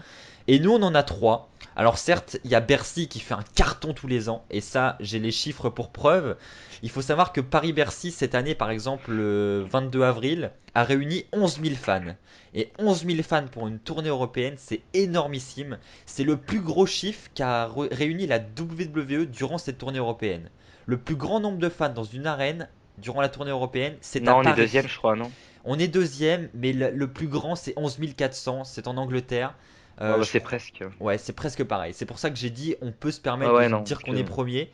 Et nous, on en a 3. Alors certes, il y a Bercy qui fait un carton tous les ans. Et ça, j'ai les chiffres pour preuve. Il faut savoir que Paris-Bercy, cette année, par exemple, le 22 avril, a réuni 11 000 fans. Et 11 000 fans pour une tournée européenne, c'est énormissime. C'est le plus gros chiffre qu'a réuni la WWE durant cette tournée européenne. Le plus grand nombre de fans dans une arène durant la tournée européenne, c'est à
Non, on est deuxième,
Paris.
je crois, non?
On est deuxième, mais le plus grand, c'est 11 400. C'est en Angleterre.
Ouais, bah,
Je
c'est
crois.
presque.
Ouais, c'est presque pareil. C'est pour ça que j'ai dit, on peut se
Ah
permettre de
ouais,
se
non.
dire qu'on est premier.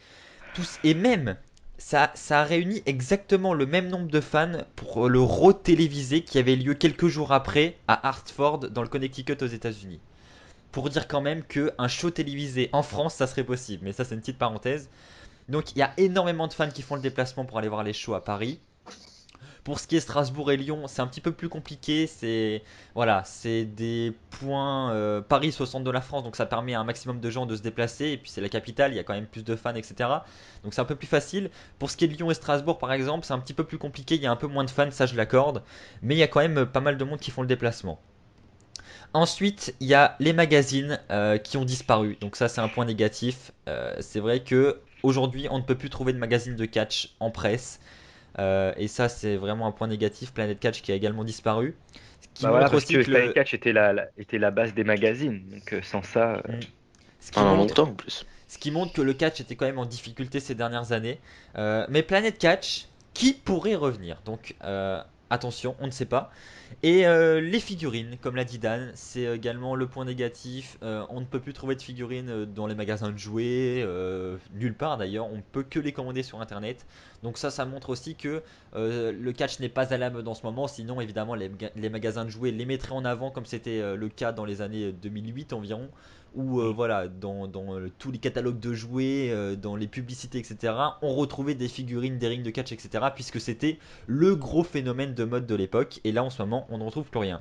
Tous, et même, ça a réuni exactement le même nombre de fans pour le Raw télévisé qui avait lieu quelques jours après à Hartford, dans le Connecticut aux États-Unis. Pour dire quand même qu'un show télévisé en France, ça serait possible. Mais ça, c'est une petite parenthèse. Donc, il y a énormément de fans qui font le déplacement pour aller voir les shows à Paris. Pour ce qui est Strasbourg et Lyon, c'est un petit peu plus compliqué. C'est voilà, c'est des points. Paris, c'est au centre de la France, donc ça permet à un maximum de gens de se déplacer. Et puis c'est la capitale, il y a quand même plus de fans, etc. Donc c'est un peu plus facile. Pour ce qui est de Lyon et Strasbourg, par exemple, c'est un petit peu plus compliqué. Il y a un peu moins de fans, ça je l'accorde. Mais il y a quand même pas mal de monde qui font le déplacement. Ensuite, il y a les magazines qui ont disparu. Donc ça, c'est un point négatif. C'est vrai que aujourd'hui, on ne peut plus trouver de magazines de catch en presse. Et ça, c'est vraiment un point négatif. Planet Catch qui a également disparu. Ce qui
Bah voilà,
montre
parce
aussi
que
que
Planet
le,
Catch était était la base des magazines. Donc sans ça,
hmm. ce qui
Pendant
montre,
longtemps en plus.
ce qui montre que le catch était quand même en difficulté ces dernières années. Mais Planet Catch, qui pourrait revenir? Donc attention, on ne sait pas. Et les figurines, comme l'a dit Dan, c'est également le point négatif. On ne peut plus trouver de figurines dans les magasins de jouets, nulle part d'ailleurs. On ne peut que les commander sur internet. Donc ça montre aussi que le catch n'est pas à la mode en ce moment. Sinon, évidemment, les magasins de jouets les mettraient en avant, comme c'était le cas dans les années 2008 environ. Où
mm.
voilà, dans tous les catalogues de jouets, dans les publicités, etc., on retrouvait des figurines, des rings de catch, etc., puisque c'était le gros phénomène de mode de l'époque. Et là, en ce moment, on ne retrouve plus rien.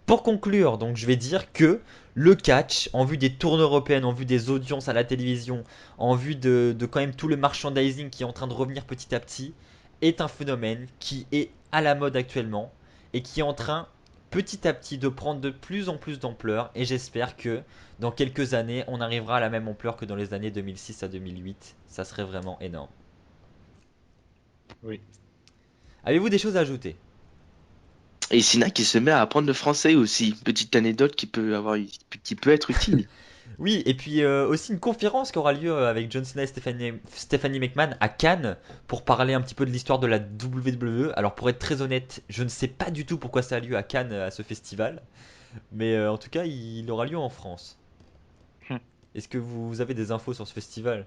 Pour conclure, donc, je vais dire que le catch, en vue des tournées européennes, en vue des audiences à la télévision, en vue de quand même tout le merchandising qui est en train de revenir petit à petit, est un phénomène qui est à la mode actuellement et qui est en train petit à petit de prendre de plus en plus d'ampleur. Et j'espère que dans quelques années, on arrivera à la même ampleur que dans les années 2006 à 2008. Ça serait vraiment énorme.
Oui.
Avez-vous des choses à ajouter?
Et Sina qui se met à apprendre le français aussi. Petite anecdote qui peut être utile.
Oui, et puis aussi une conférence qui aura lieu avec John Cena et Stephanie McMahon à Cannes pour parler un petit peu de l'histoire de la WWE. Alors pour être très honnête, je ne sais pas du tout pourquoi ça a lieu à Cannes à ce festival, mais en tout cas il aura lieu en France.
Hm.
Est-ce que vous avez des infos sur ce festival?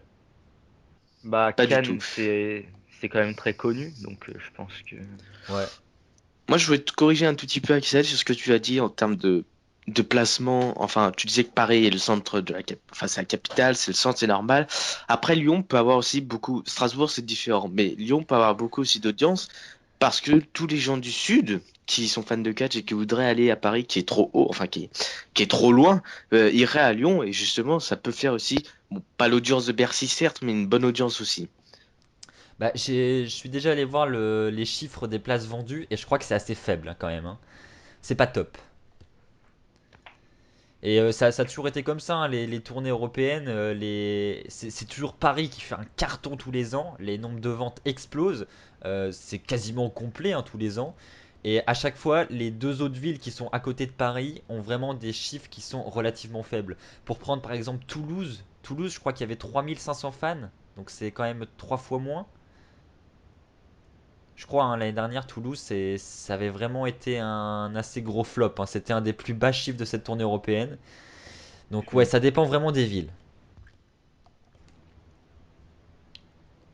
Bah
Pas du tout.
Cannes, c'est quand même très connu, donc je pense que.
Ouais.
Moi, je voulais te corriger un tout petit peu, Axel, sur ce que tu as dit en termes de placement. Enfin, tu disais que Paris est le centre de enfin, c'est la capitale, c'est le centre, c'est normal. Après, Lyon peut avoir aussi beaucoup. Strasbourg, c'est différent, mais Lyon peut avoir beaucoup aussi d'audience parce que tous les gens du Sud qui sont fans de catch et qui voudraient aller à Paris, qui est trop haut, enfin, qui est trop loin, iraient à Lyon et justement, ça peut faire aussi, bon, pas l'audience de Bercy, certes, mais une bonne audience aussi.
Bah, je suis déjà allé voir les chiffres des places vendues et je crois que c'est assez faible hein, quand même, hein. C'est pas top. Et ça a toujours été comme ça, hein, les tournées européennes, c'est toujours Paris qui fait un carton tous les ans, les nombres de ventes explosent, c'est quasiment complet hein, tous les ans. Et à chaque fois, les deux autres villes qui sont à côté de Paris ont vraiment des chiffres qui sont relativement faibles. Pour prendre par exemple Toulouse, je crois qu'il y avait 3 500 fans donc c'est quand même 3 fois moins. Je crois, hein, l'année dernière, Toulouse, ça avait vraiment été un assez gros flop, hein. C'était un des plus bas chiffres de cette tournée européenne. Donc ouais,
Mm.
ça dépend vraiment des villes.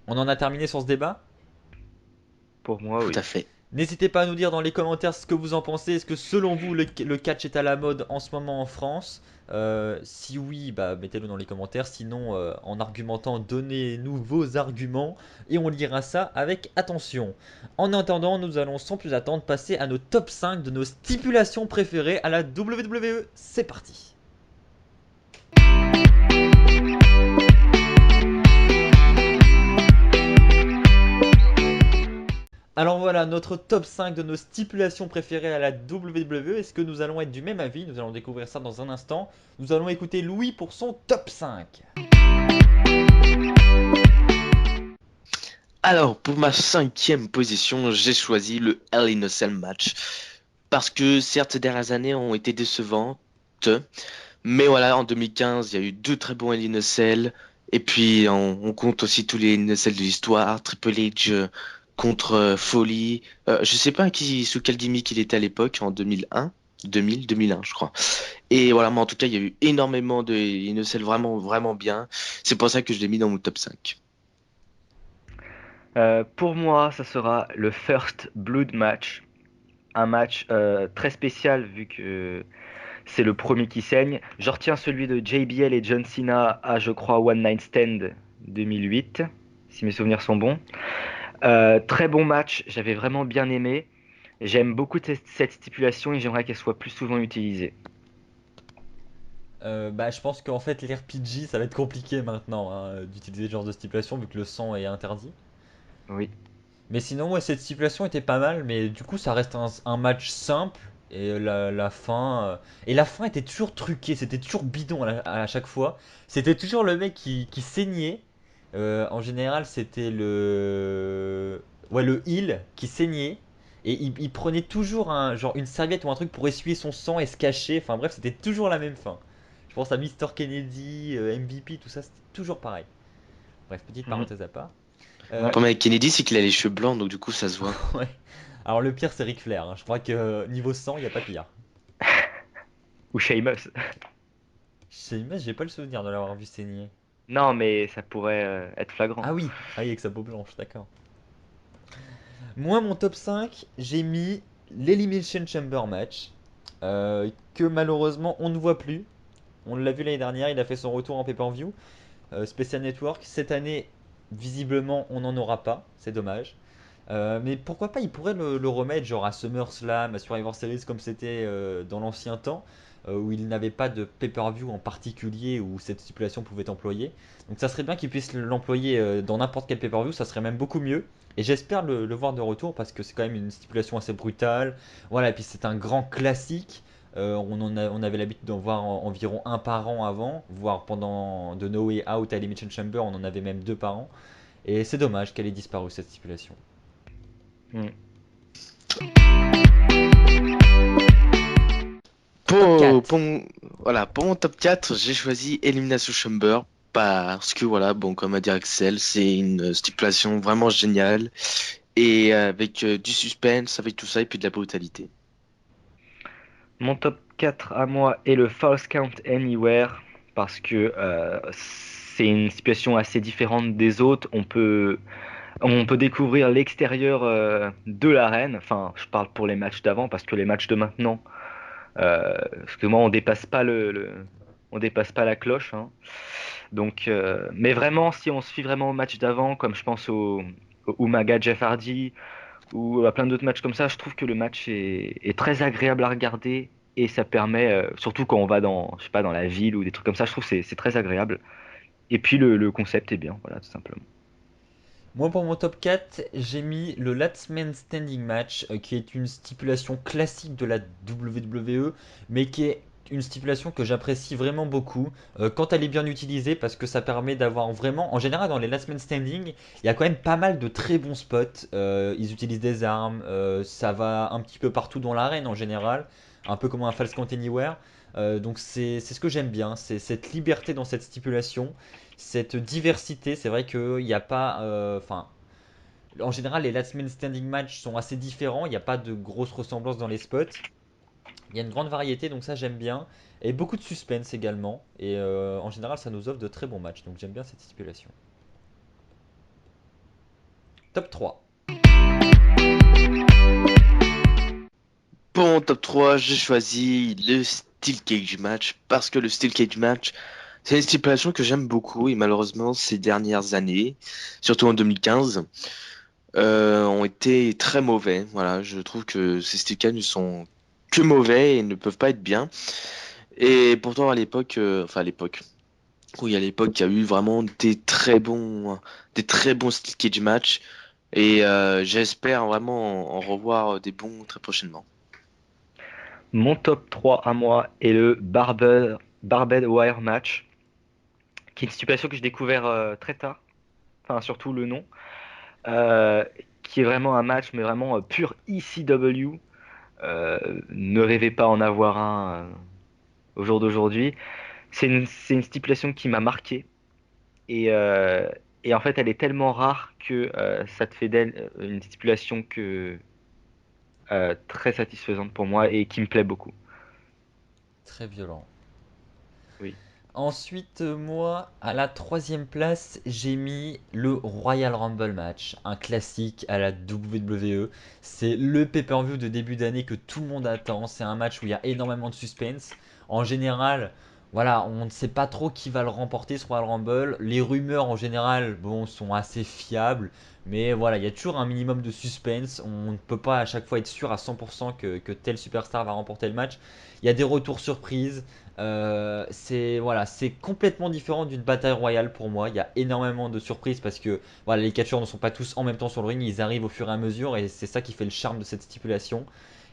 On en a terminé sur ce débat?
Pour moi,
Tout
oui.
à fait.
N'hésitez pas à nous dire dans les commentaires ce que vous en pensez. Est-ce que selon vous le catch est à la mode en ce moment en France? Si oui, bah mettez-le dans les commentaires. Sinon, en argumentant, donnez-nous vos arguments et on lira ça avec attention. En attendant, nous allons sans plus attendre passer à nos top 5 de nos stipulations préférées à la WWE. C'est parti! Alors voilà, notre top 5 de nos stipulations préférées à la WWE. Est-ce que nous allons être du même avis? Nous allons découvrir ça dans un instant. Nous allons écouter Louis pour son top 5.
Alors, pour ma 5e position, j'ai choisi le Hell in a Cell match. Parce que certes, ces dernières années ont été décevantes. Mais voilà, en 2015, il y a eu 2 très bons Hell in a Cell. Et puis, on compte aussi tous les Hell in a Cell de l'histoire. Triple H contre Foley. Je sais pas sous quel gimmick il était à l'époque, en 2001. 2001, je crois. Et voilà, mais en tout cas, il y a eu énormément de Hell in a Cell vraiment, vraiment bien. C'est pour ça que je l'ai mis dans mon top 5.
Pour moi, ça sera le First Blood match. Un match très spécial vu que c'est le premier qui saigne. Je retiens celui de JBL et John Cena à, je crois, One Night Stand 2008, si mes souvenirs sont bons. Très bon match, j'avais vraiment bien aimé. J'aime beaucoup cette stipulation et j'aimerais qu'elle soit plus souvent utilisée.
Bah, je pense qu'en fait, l'RPG, ça va être compliqué maintenant, hein, d'utiliser ce genre de stipulation vu que le sang est interdit.
Oui.
Mais sinon, ouais, cette stipulation était pas mal, mais du coup, ça reste un match simple. Et la fin. Et la fin était toujours truquée, c'était toujours bidon à chaque fois. C'était toujours le mec qui saignait. En général, c'était le. Ouais, le heal qui saignait. Et il prenait toujours genre une serviette ou un truc pour essuyer son sang et se cacher. Enfin bref, c'était toujours la même fin. Je pense à Mr. Kennedy, MVP, tout ça, c'était toujours pareil. Bref, petite
Mhm.
parenthèse à part.
Ouais.
Le problème avec Kennedy, c'est qu'il a les cheveux blancs, donc du coup, ça se voit.
Ouais. Alors le pire c'est Ric Flair, hein. Je crois que niveau sang il n'y a pas pire.
Ou Sheamus.
Sheamus, j'ai pas le souvenir de l'avoir vu saigner.
Non, mais ça pourrait être flagrant.
Ah oui avec sa peau blanche, d'accord. Moi mon top 5, j'ai mis l'Elimination Chamber match, que malheureusement on ne voit plus. On l'a vu l'année dernière, il a fait son retour en pay-per-view, Special Network. Cette année, visiblement on n'en aura pas, c'est dommage. Mais pourquoi pas, il pourrait le remettre genre à SummerSlam, à Survivor Series comme c'était dans l'ancien temps, où il n'avait pas de pay-per-view en particulier où cette stipulation pouvait être employée. Donc ça serait bien qu'il puisse l'employer dans n'importe quel pay-per-view, ça serait même beaucoup mieux. Et j'espère le voir de retour parce que c'est quand même une stipulation assez brutale. Voilà, et puis c'est un grand classique. On avait l'habitude d'en voir environ un par an avant, voire pendant de No Way Out à Elimination Chamber, on en avait même deux par an. Et c'est dommage qu'elle ait disparu cette stipulation.
Mm.
Top
Pour,
4.
pour mon, voilà, pour mon top 4, j'ai choisi Elimination Chamber parce que, voilà, bon, comme a dit Axel, c'est une stipulation vraiment géniale et avec du suspense, avec tout ça et puis de la brutalité.
Mon top 4 à moi est le False Count Anywhere parce que c'est une situation assez différente des autres. On peut découvrir l'extérieur de l'arène. Enfin, je parle pour les matchs d'avant parce que les matchs de maintenant, parce que moi, on dépasse pas la cloche, hein. Donc, mais vraiment, si on se fie vraiment au match d'avant, comme je pense au Umaga Jeff Hardy ou à plein d'autres matchs comme ça, je trouve que le match est très agréable à regarder et ça permet, surtout quand on va dans, je sais pas, dans la ville ou des trucs comme ça, je trouve que c'est très agréable. Et puis le concept est bien, voilà, tout simplement.
Moi, pour mon top 4, j'ai mis le Last Man Standing match, qui est une stipulation classique de la WWE, mais qui est une stipulation que j'apprécie vraiment beaucoup quand elle est bien utilisée, parce que ça permet d'avoir vraiment, en général dans les Last Man Standing, il y a quand même pas mal de très bons spots. Ils utilisent des armes, ça va un petit peu partout dans l'arène en général, un peu comme un False Count Anywhere. Donc c'est ce que j'aime bien, c'est cette liberté dans cette stipulation. cette diversité. C'est vrai qu'il n'y a pas, enfin, en général, les last man standing match sont assez différents. Il n'y a pas de grosses ressemblances dans les spots. Il y a une grande variété, donc ça j'aime bien. Et beaucoup de suspense également. Et en général, ça nous offre de très bons matchs. Donc j'aime bien cette stipulation. Top 3.
Pour mon top 3, j'ai choisi le Steel Cage Match parce que le Steel Cage Match, c'est une stipulation que j'aime beaucoup et malheureusement ces dernières années, surtout en 2015, ont été très mauvais. Voilà, je trouve que ces Steel Cage ne sont que mauvais et ne peuvent pas être bien. Et pourtant à l'époque, enfin à l'époque, oui à l'époque, il y a eu vraiment des très bons Steel Cage Match et j'espère vraiment en revoir des bons très prochainement.
Mon top 3 à moi est le Barbed Wire Match, qui est une stipulation que j'ai découvert très tard, enfin surtout le nom, qui est vraiment un match, mais vraiment pur ECW. Ne rêvez pas en avoir un au jour d'aujourd'hui. C'est une stipulation qui m'a marqué et, euh, et en fait elle est tellement rare que ça te fait d'elle une stipulation très satisfaisante pour moi et qui me plaît beaucoup.
Très violent.
Oui.
Ensuite, moi, à la troisième place, j'ai mis le Royal Rumble match, un classique à la WWE. C'est le pay-per-view de début d'année que tout le monde attend. C'est un match où il y a énormément de suspense. En général, voilà, on ne sait pas trop qui va le remporter ce Royal Rumble. Les rumeurs en général, bon, sont assez fiables. Mais voilà, il y a toujours un minimum de suspense. On ne peut pas à chaque fois être sûr à 100% que tel superstar va remporter le match. Il y a des retours surprises. C'est voilà, c'est complètement différent d'une bataille royale pour moi. Il y a énormément de surprises parce que voilà, les catcheurs ne sont pas tous en même temps sur le ring, ils arrivent au fur et à mesure et c'est ça qui fait le charme de cette stipulation.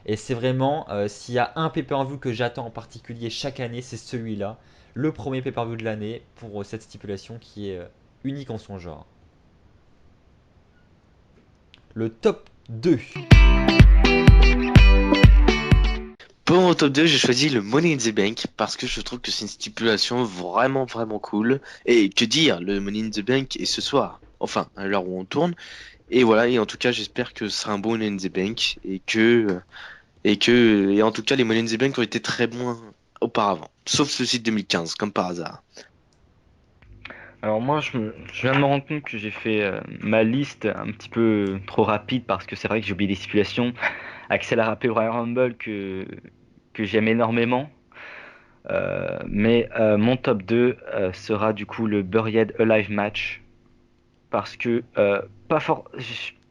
Et c'est vraiment, s'il y a un pay-per-view que j'attends en particulier chaque année, c'est celui-là, le premier pay-per-view de l'année pour cette stipulation qui est unique en son genre. Le top 2.
Pour mon top 2, j'ai choisi le Money in the Bank parce que je trouve que c'est une stipulation vraiment vraiment cool. Et que dire, le Money in the Bank est ce soir. Enfin, à l'heure où on tourne. Et voilà, et en tout cas, j'espère que ce sera un bon Money in the Bank et en tout cas, les Money in the Bank ont été très bons auparavant. Sauf celui de 2015, comme par hasard.
Alors moi, je viens de me rendre compte que j'ai fait ma liste un petit peu trop rapide parce que c'est vrai que j'ai oublié des stipulations. Axel a rappelé Royal Rumble que j'aime énormément. Mais mon top 2 sera du coup le Buried Alive match parce que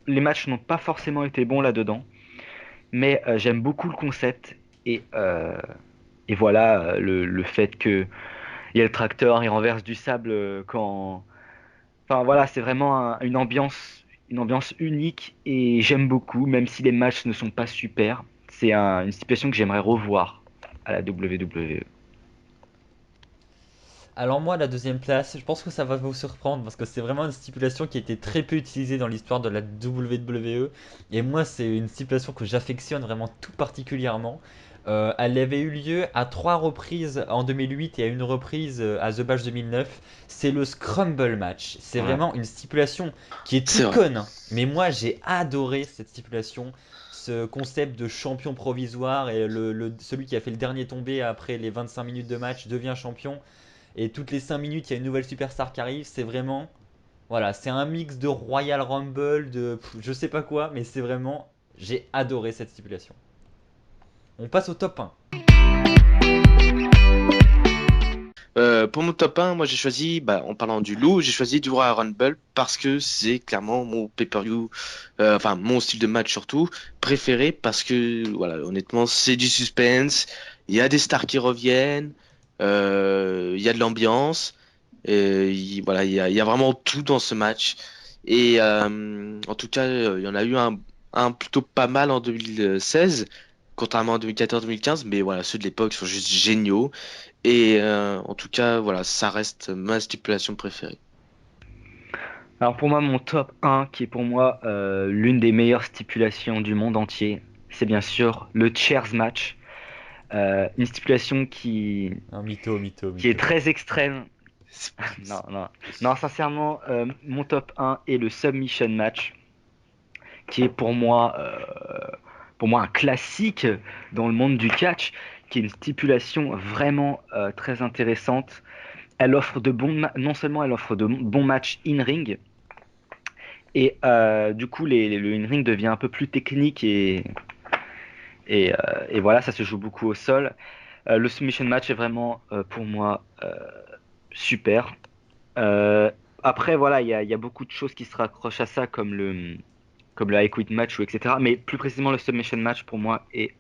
les matchs n'ont pas forcément été bons là-dedans, mais j'aime beaucoup le concept et voilà le fait que il y a le tracteur, il renverse du sable quand. Enfin voilà, c'est vraiment une ambiance unique et j'aime beaucoup, même si les matchs ne sont pas super. C'est une situation que j'aimerais revoir à la WWE.
Alors moi, la deuxième place, je pense que ça va vous surprendre parce que c'est vraiment une stipulation qui a été très peu utilisée dans l'histoire de la WWE. Et moi, c'est une stipulation que j'affectionne vraiment tout particulièrement. Elle avait eu lieu à trois reprises en 2008 et à une reprise à The Bash 2009. C'est le Scrumble match. C'est
Ouais,
vraiment une stipulation qui est
C'est
toute
vrai.
conne, hein. Mais moi, j'ai adoré cette stipulation. Ce concept de champion provisoire et celui qui a fait le dernier tombé après les 25 minutes de match devient champion et toutes les 5 minutes il y a une nouvelle superstar qui arrive, c'est vraiment voilà, c'est un mix de Royal Rumble de je sais pas quoi, mais c'est vraiment j'ai adoré cette stipulation. On passe au top 1.
Pour mon top 1, moi j'ai choisi, bah, en parlant du loup, j'ai choisi du Royal Rumble parce que c'est clairement mon pay-per-view, enfin mon style de match surtout, préféré parce que, voilà, honnêtement, c'est du suspense, il y a des stars qui reviennent, il y a de l'ambiance, voilà, il y a vraiment tout dans ce match. Et en tout cas, il y en a eu un plutôt pas mal en 2016, contrairement en 2014-2015, mais voilà, ceux de l'époque sont juste géniaux. Et en tout cas, voilà, ça reste ma stipulation préférée.
alors pour moi, mon top 1, qui est pour moi l'une des meilleures stipulations du monde entier, c'est bien sûr le Chairs match. Une stipulation
Un mytho, mytho,
qui est
mytho.
très extrême. Non, non. Non, sincèrement, mon top un est le Submission Match, qui est pour moi un classique dans le monde du catch, qui est une stipulation vraiment très intéressante. Elle offre non seulement elle offre de bons matchs in-ring, et du coup le in-ring devient un peu plus technique et voilà, ça se joue beaucoup au sol. Le submission match est vraiment pour moi super. Euh, Après voilà, il y a beaucoup de choses qui se raccrochent à ça comme le high quit match ou etc. Mais plus précisément le submission match pour moi est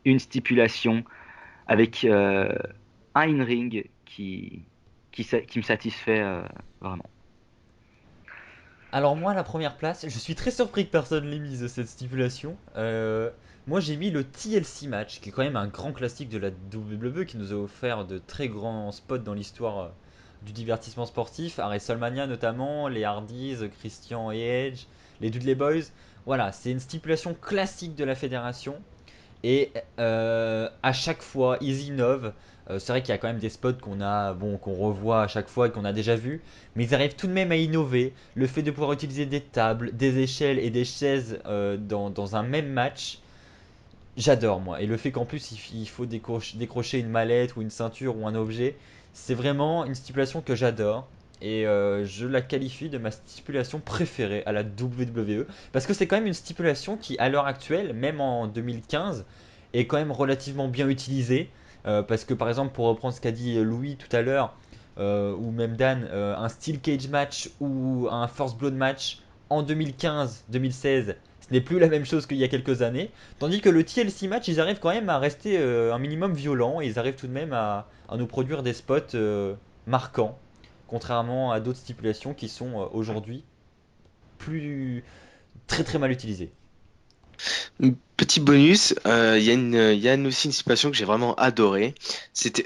une stipulation avec un in-ring qui me satisfait vraiment.
Alors moi, la première place, je suis très surpris que personne l'ait mise cette stipulation. Moi j'ai mis le TLC match, qui est quand même un grand classique de la WWE, qui nous a offert de très grands spots dans l'histoire du divertissement sportif, à WrestleMania notamment, les Hardys, Christian et Edge, les Dudley Boys. Voilà, c'est une stipulation classique de la fédération. Et à chaque fois, ils innovent. C'est vrai qu'il y a quand même des spots qu'on revoit à chaque fois et qu'on a déjà vu, mais ils arrivent tout de même à innover. Le fait de pouvoir utiliser des tables, des échelles et des chaises dans un même match, j'adore moi. Et le fait qu'en plus il faut décrocher une mallette ou une ceinture ou un objet, c'est vraiment une stipulation que j'adore. Et je la qualifie de ma stipulation préférée à la WWE. Parce que c'est quand même une stipulation qui, à l'heure actuelle, même en 2015, est quand même relativement bien utilisée. Parce que par exemple, pour reprendre ce qu'a dit Louis tout à l'heure, ou même Dan, un Steel Cage match ou un First Blood match en 2015-2016, ce n'est plus la même chose qu'il y a quelques années. Tandis que le TLC match, ils arrivent quand même à rester un minimum violent et ils arrivent tout de même à nous produire des spots marquants, contrairement à d'autres stipulations qui sont aujourd'hui plus très très mal utilisées.
Petit bonus, il y a aussi une stipulation que j'ai vraiment adorée. C'était,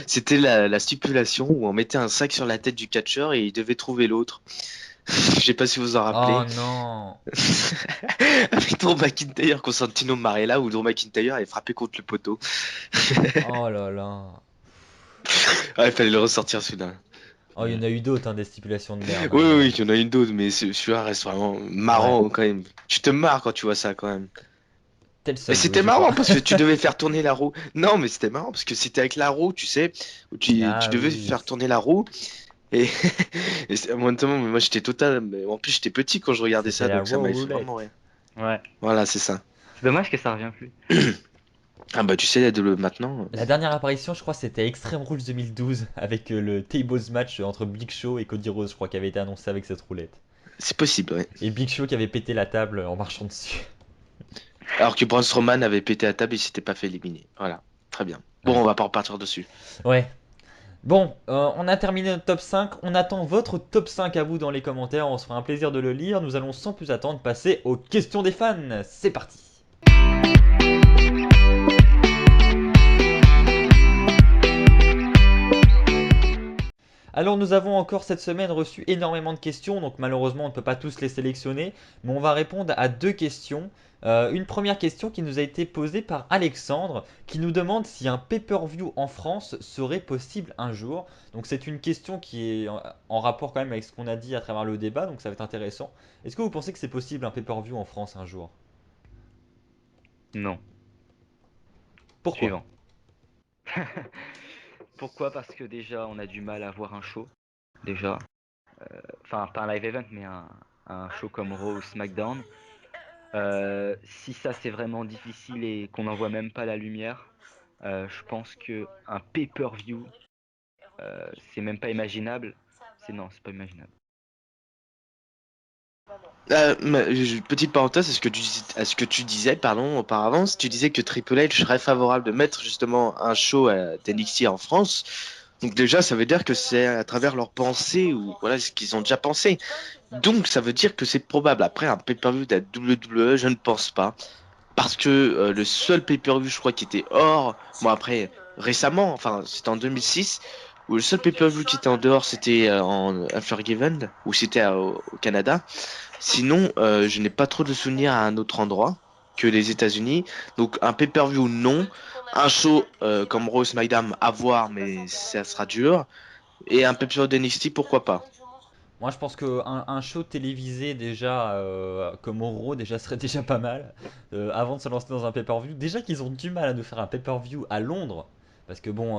c'était la stipulation où on mettait un sac sur la tête du catcheur et il devait trouver l'autre. Je sais pas si vous en
Oh
rappelez.
non.
Avec Drew McIntyre contre Santino Marella où Drew McIntyre est frappé contre le poteau.
Oh là là.
Ah, il fallait le ressortir celui-là.
Oh, il y en a eu d'autres, hein, des stipulations de merde,
Oui,
hein,
oui,
mais
oui, il y en a une d'autre, mais celui-là reste vraiment
ouais.
marrant quand même. Tu te marres quand tu vois ça quand même.
Tel
Mais
seul jouet,
c'était
je crois.
marrant parce que tu devais faire tourner la roue. Non, mais c'était marrant parce que c'était avec la roue, tu sais, où tu
Ah
devais
oui.
faire tourner la roue. Et, moi j'étais total. Mais en plus, j'étais petit quand je regardais
C'était
ça,
la
donc ça
Raw
m'avait fait vraiment
Roulette.
rire.
Ouais.
Voilà, c'est ça.
C'est dommage que ça revient plus.
Ah bah, tu sais, maintenant.
La dernière apparition, je crois, c'était Extreme Rules 2012 avec le Tables match entre Big Show et Cody Rhodes, je crois, qui avait été annoncé avec cette roulette.
C'est possible, ouais.
Et Big Show qui avait pété la table en marchant dessus.
Alors que Braun Strowman avait pété la table et il s'était pas fait éliminer. Voilà, très bien. Bon,
Ouais.
on va pas repartir dessus.
Ouais. Bon, on a terminé notre top 5. On attend votre top 5 à vous dans les commentaires. On se fera un plaisir de le lire. Nous allons sans plus attendre passer aux questions des fans. C'est parti. Alors nous avons encore cette semaine reçu énormément de questions, donc malheureusement on ne peut pas tous les sélectionner, mais on va répondre à deux questions. Une première question qui nous a été posée par Alexandre, qui nous demande si un pay-per-view en France serait possible un jour. Donc c'est une question qui est en rapport quand même avec ce qu'on a dit à travers le débat, donc ça va être intéressant. Est-ce que vous pensez que c'est possible un pay-per-view en France un jour?
Non.
Pourquoi?
Suivant. Pourquoi? Parce que déjà, on a du mal à voir un show. Déjà. Enfin, pas un live event, mais un show comme Raw ou SmackDown. Si ça, c'est vraiment difficile et qu'on n'en voit même pas la lumière, je pense que un pay-per-view, c'est même pas imaginable. Non, c'est pas imaginable.
Petite parenthèse, à ce que tu disais, pardon, auparavant, tu disais que Triple H serait favorable de mettre justement un show à NXT en France. Donc déjà, ça veut dire que c'est à travers leurs pensées ou voilà ce qu'ils ont déjà pensé. Donc ça veut dire que c'est probable. Après un pay-per-view de la WWE, je ne pense pas. Parce que le seul pay-per-view, je crois, qui était hors, bon après, récemment, enfin c'était en 2006, où le seul pay-per-view qui était en dehors, c'était en Unforgiven, ou c'était au Canada. Sinon, je n'ai pas trop de souvenirs à un autre endroit que les États-Unis. Donc un pay-per-view, non. Un show comme Rose SmackDown à voir, mais ça sera dur. Et un pay-per-view d'NXT, pourquoi pas?
Moi, je pense qu'un show télévisé déjà comme Raw déjà serait déjà pas mal. Avant de se lancer dans un pay-per-view, déjà qu'ils ont du mal à nous faire un pay-per-view à Londres, parce que bon,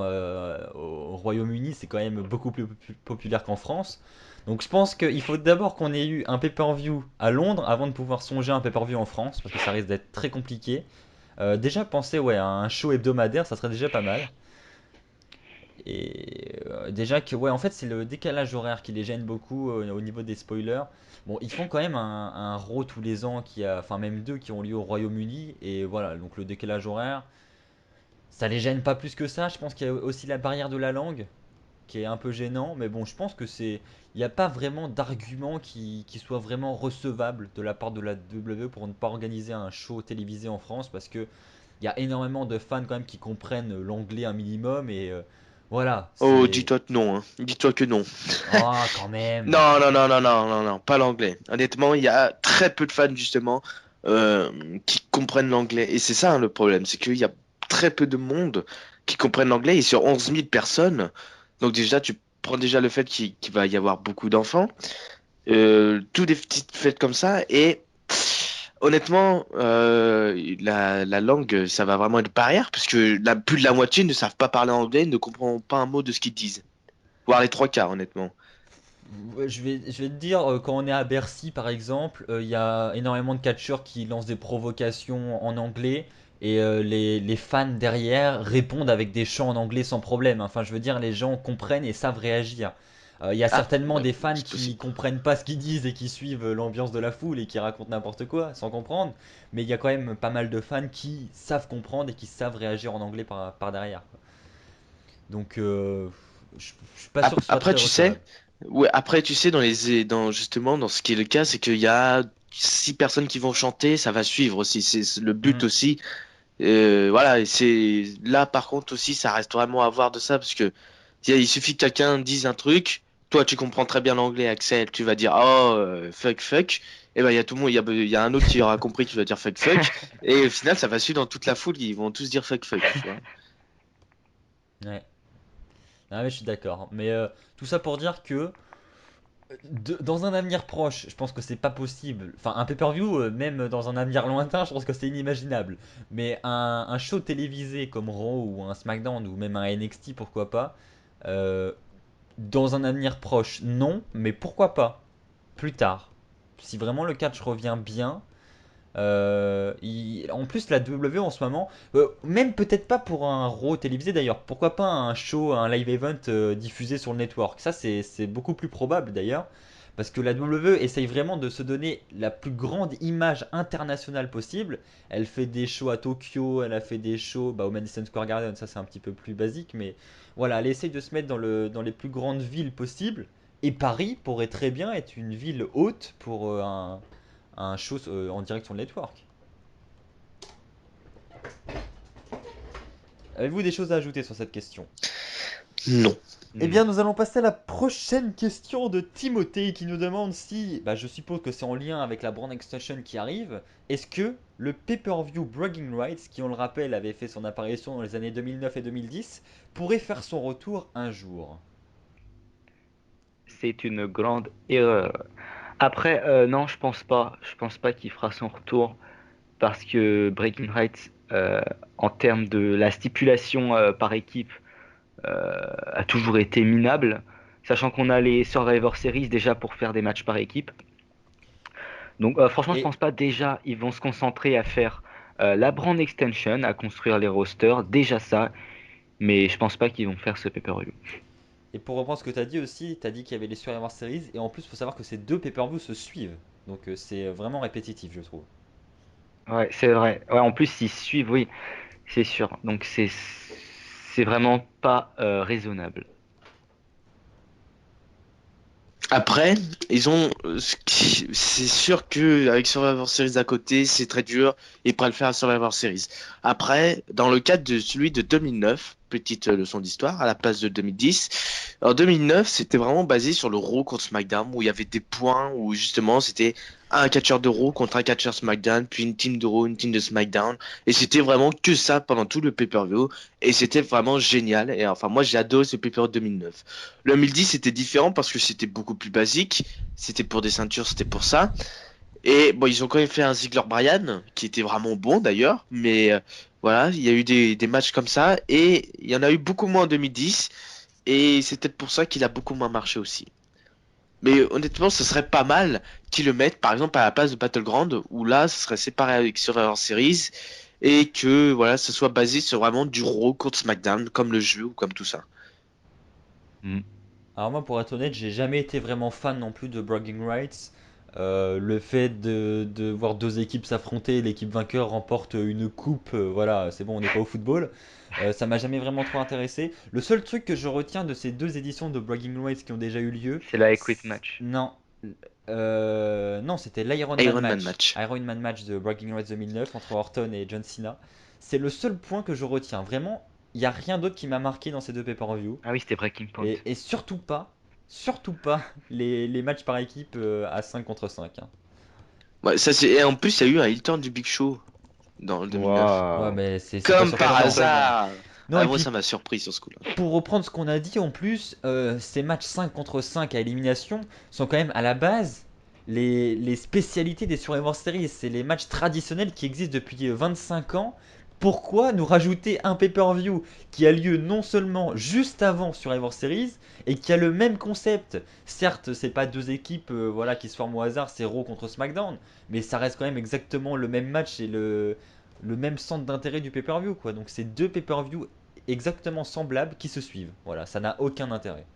au Royaume-Uni, c'est quand même beaucoup plus populaire qu'en France. Donc je pense qu'il faut d'abord qu'on ait eu un pay-per-view à Londres avant de pouvoir songer à un pay-per-view en France, parce que ça risque d'être très compliqué. Déjà penser ouais, à un show hebdomadaire, ça serait déjà pas mal. Et déjà que, ouais, en fait, c'est le décalage horaire qui les gêne beaucoup au niveau des spoilers. Bon, ils font quand même un Raw tous les ans, enfin même deux qui ont lieu au Royaume-Uni. Et voilà, donc le décalage horaire, ça les gêne pas plus que ça. Je pense qu'il y a aussi la barrière de la langue qui est un peu gênant. Mais bon, je pense que il n'y a pas vraiment d'argument qui soit vraiment recevable de la part de la WWE pour ne pas organiser un show télévisé en France parce que il y a énormément de fans quand même qui comprennent l'anglais un minimum et voilà,
Oh,
c'est
dis-toi que non, hein. Dis-toi que non.
oh quand même.
Non, non, non, non, non, non, non, pas l'anglais. Honnêtement, il y a très peu de fans justement euh, qui comprennent l'anglais. Et c'est ça hein, le problème, c'est qu'il y a très peu de monde qui comprennent l'anglais. Et sur 11 000 personnes, donc déjà, tu prends déjà le fait qu'il va y avoir beaucoup d'enfants, tout des petites fêtes comme ça. Et honnêtement, la langue, ça va vraiment être barrière, parce que plus de la moitié ne savent pas parler anglais, ne comprennent pas un mot de ce qu'ils disent. Voire les trois quarts, honnêtement.
Ouais, je vais te dire, quand on est à Bercy par exemple, il y a énormément de catcheurs qui lancent des provocations en anglais et les fans derrière répondent avec des chants en anglais sans problème. Enfin, je veux dire, les gens comprennent et savent réagir. Il y a
Ah,
certainement
bah,
des fans
c'est
qui
possible.
comprennent pas ce qu'ils disent et qui suivent l'ambiance de la foule et qui racontent n'importe quoi sans comprendre, mais il y a quand même pas mal de fans qui savent comprendre et qui savent réagir en anglais par derrière, quoi. Donc, je suis pas sûr que ce soit
Après,
très
tu sais,
recevable.
ouais, après, tu sais, dans justement, dans ce qui est le cas, c'est qu'il y a 6 personnes qui vont chanter, ça va suivre aussi. C'est le but
Hmm.
aussi. Voilà, et c'est là, par contre, aussi, ça reste vraiment à voir de ça, parce que il suffit que quelqu'un dise un truc, toi, tu comprends très bien l'anglais, Axel, tu vas dire, oh, fuck, fuck. Et ben, il y a tout le monde, il y a un autre qui aura compris qui va dire fuck, fuck. Et au final, ça va suivre dans toute la foule, ils vont tous dire fuck, fuck, tu vois.
Ouais. Ah mais je suis d'accord. Mais tout ça pour dire que dans un avenir proche, je pense que c'est pas possible. Enfin, un pay-per-view, même dans un avenir lointain, je pense que c'est inimaginable. Mais un show télévisé comme Raw ou un SmackDown ou même un NXT, pourquoi pas. euh, dans un avenir proche, non, mais pourquoi pas plus tard. Si vraiment le catch revient bien, en plus, la WWE en ce moment, même peut-être pas pour un Raw télévisé d'ailleurs, pourquoi pas un show, un live event diffusé sur le network. Ça, c'est beaucoup plus probable d'ailleurs, parce que la WWE essaye vraiment de se donner la plus grande image internationale possible. Elle fait des shows à Tokyo, elle a fait des shows au Madison Square Garden, ça c'est un petit peu plus basique, mais voilà, elle essaye de se mettre dans les plus grandes villes possibles. Et Paris pourrait très bien être une ville haute pour un show en direct sur le network. Avez-vous des choses à ajouter sur cette question?
Non.
Eh
Non.
bien, nous allons passer à la prochaine question de Timothée qui nous demande si, je suppose que c'est en lien avec la brand extension qui arrive, est-ce que le pay-per-view Bragging Rights, qui on le rappelle avait fait son apparition dans les années 2009 et 2010, pourrait faire son retour un jour?
C'est une grande erreur. Après, non, je pense pas. Je pense pas qu'il fera son retour parce que Breaking Rights, en termes de la stipulation par équipe, a toujours été minable. Sachant qu'on a les Survivor Series déjà pour faire des matchs par équipe. Donc, franchement, je
Et,
pense pas déjà ils vont se concentrer à faire la brand extension, à construire les rosters, déjà ça. Mais je pense pas qu'ils vont faire ce pay-per-view.
et pour reprendre ce que tu as dit aussi, tu as dit qu'il y avait les Survivor Series, et en plus, il faut savoir que ces deux pay-per-views se suivent. Donc c'est vraiment répétitif, je trouve.
Ouais, c'est vrai. Ouais, en plus, ils suivent, oui. C'est sûr. Donc c'est vraiment pas raisonnable.
Après, c'est sûr que avec Survivor Series à côté, c'est très dur. Ils pourraient le faire à Survivor Series. Après, dans le cadre de celui de 2009, petite leçon d'histoire, à la place de 2010. En 2009, c'était vraiment basé sur le Raw contre SmackDown, où il y avait des points, où justement c'était un catcheur de Raw contre un catcheur SmackDown, puis une team de Raw, une team de SmackDown, et c'était vraiment que ça pendant tout le pay-per-view, et c'était vraiment génial, et enfin moi j'ai adoré ce pay-per-view de 2009. Le 2010 c'était différent parce que c'était beaucoup plus basique, c'était pour des ceintures, c'était pour ça, et bon ils ont quand même fait un Ziggler Bryan, qui était vraiment bon d'ailleurs, mais voilà, il y a eu des matchs comme ça, et il y en a eu beaucoup moins en 2010, et c'est peut-être pour ça qu'il a beaucoup moins marché aussi. Mais honnêtement, ce serait pas mal qu'ils le mettent, par exemple, à la place de Battleground, où là, ce serait séparé avec Survivor Series, et que voilà, ce soit basé sur vraiment du Raw contre SmackDown, comme le jeu ou comme tout ça.
Mm.
Alors moi, pour être honnête, j'ai jamais été vraiment fan non plus de Bragging Rights. Le fait de voir deux équipes s'affronter, l'équipe vainqueur remporte une coupe, voilà, c'est bon, on n'est pas au football. Ça m'a jamais vraiment trop intéressé. Le seul truc que je retiens de ces deux éditions de Bragging Rights qui ont déjà eu lieu,
C'est la Equity Match.
non, non, c'était l'Iron Man
Iron Man
match.
match.
Iron Man match de Bragging Rights 2009 entre Orton et John Cena. C'est le seul point que je retiens. Vraiment, il n'y a rien d'autre qui m'a marqué dans ces deux pay-per-view.
Ah oui, c'était Breaking Point.
Et surtout pas les matchs par équipe à 5 contre 5, hein.
Ouais, ça c'est. Et en plus, il y a eu un heel turn du Big Show dans le 2009.
Ouais,
Waouh.
mais c'est pas
Comme par
surprenant.
hasard.
Non,
Ah,
et
moi,
puis
ça m'a surpris sur ce coup-là.
pour reprendre ce qu'on a dit en plus, ces matchs 5 contre 5 à élimination sont quand même à la base les spécialités des Survivor Series. C'est les matchs traditionnels qui existent depuis 25 ans. Pourquoi nous rajouter un pay-per-view qui a lieu non seulement juste avant Survivor Series et qui a le même concept? Certes, c'est pas deux équipes voilà, qui se forment au hasard, c'est Raw contre SmackDown, mais ça reste quand même exactement le même match et le même centre d'intérêt du pay-per-view, quoi. Donc c'est deux pay-per-view exactement semblables qui se suivent. Voilà, ça n'a aucun intérêt.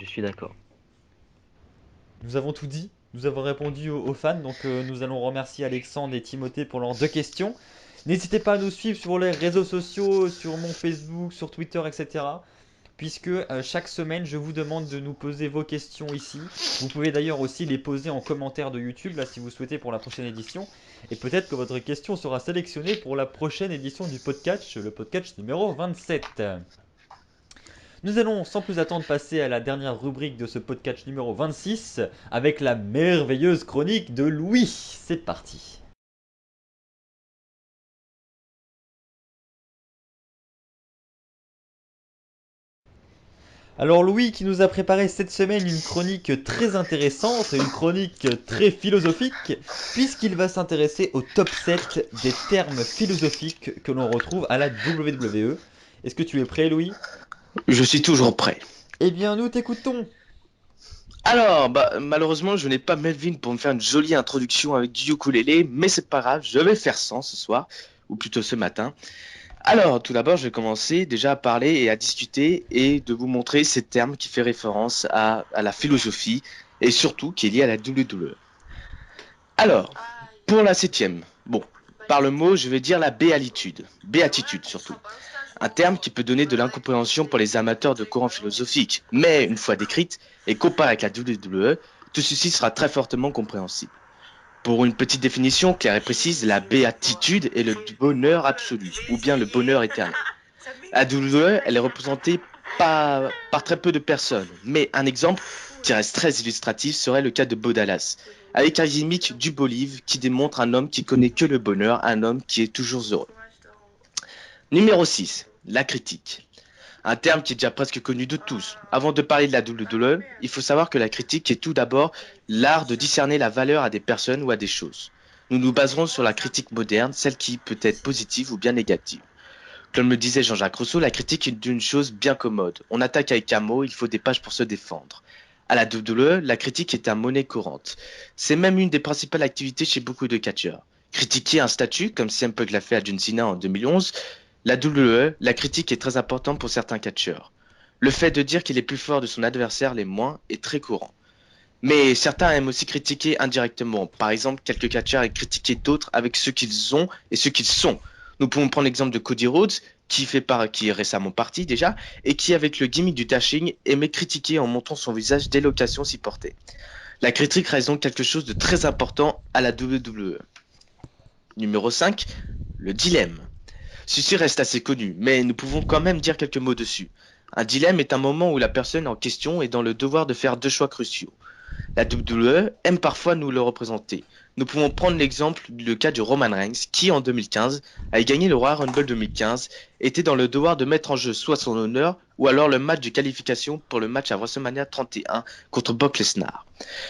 Je suis d'accord.
Nous avons tout dit, nous avons répondu aux fans, donc nous allons remercier Alexandre et Timothée pour leurs deux questions. N'hésitez pas à nous suivre sur les réseaux sociaux, sur mon Facebook, sur Twitter, etc. Puisque chaque semaine, je vous demande de nous poser vos questions ici. Vous pouvez d'ailleurs aussi les poser en commentaire de YouTube, là, si vous souhaitez, pour la prochaine édition. Et peut-être que votre question sera sélectionnée pour la prochaine édition du podcast, le podcast numéro 27. Nous allons sans plus attendre passer à la dernière rubrique de ce podcast numéro 26 avec la merveilleuse chronique de Louis. C'est parti. Alors Louis qui nous a préparé cette semaine une chronique très intéressante, une chronique très philosophique, puisqu'il va s'intéresser au top 7 des termes philosophiques que l'on retrouve à la WWE. Est-ce que tu es prêt Louis?
Je suis toujours prêt.
Eh bien nous t'écoutons.
Alors, bah, malheureusement, je n'ai pas Melvin pour me faire une jolie introduction avec du ukulélé, mais c'est pas grave, je vais faire sans ce soir, ou plutôt ce matin. Alors, tout d'abord, je vais commencer déjà à parler et à discuter et de vous montrer ces termes qui fait référence à la philosophie et surtout qui est lié à la WWE. Alors, pour la septième, bon, par le mot, je vais dire la béatitude surtout. Un terme qui peut donner de l'incompréhension pour les amateurs de courants philosophiques, mais une fois décrite et comparée avec la WWE, tout ceci sera très fortement compréhensible. Pour une petite définition claire et précise, la béatitude est le bonheur absolu, ou bien le bonheur éternel. La WWE, elle est représentée par très peu de personnes, mais un exemple qui reste très illustratif serait le cas de Bo Dallas, avec un gimmick du Bolive qui démontre un homme qui connaît que le bonheur, un homme qui est toujours heureux. Numéro 6, la critique. Un terme qui est déjà presque connu de tous. Avant de parler de la WWE, il faut savoir que la critique est tout d'abord l'art de discerner la valeur à des personnes ou à des choses. Nous nous baserons sur la critique moderne, celle qui peut être positive ou bien négative. Comme le disait Jean-Jacques Rousseau, la critique est une chose bien commode. On attaque avec un mot, il faut des pages pour se défendre. À la WWE, la critique est un monnaie courante. C'est même une des principales activités chez beaucoup de catcheurs. Critiquer un statut, comme CM Punk l'a fait à John Cena en 2011, la WWE, la critique est très importante pour certains catcheurs. Le fait de dire qu'il est plus fort de son adversaire l'est moins est très courant. Mais certains aiment aussi critiquer indirectement. Par exemple, quelques catcheurs aiment critiquer d'autres avec ce qu'ils ont et ce qu'ils sont. Nous pouvons prendre l'exemple de Cody Rhodes, qui est récemment parti déjà, et qui, avec le gimmick du dashing, aimait critiquer en montrant son visage dès l'occasion s'y portait. La critique reste donc quelque chose de très important à la WWE. Numéro 5, le dilemme. Ceci reste assez connu, mais nous pouvons quand même dire quelques mots dessus. Un dilemme est un moment où la personne en question est dans le devoir de faire deux choix cruciaux. La WWE aime parfois nous le représenter. Nous pouvons prendre le cas de Roman Reigns, qui en 2015 a gagné le Royal Rumble 2015, était dans le devoir de mettre en jeu soit son honneur, ou alors le match de qualification pour le match à WrestleMania 31 contre Brock Lesnar.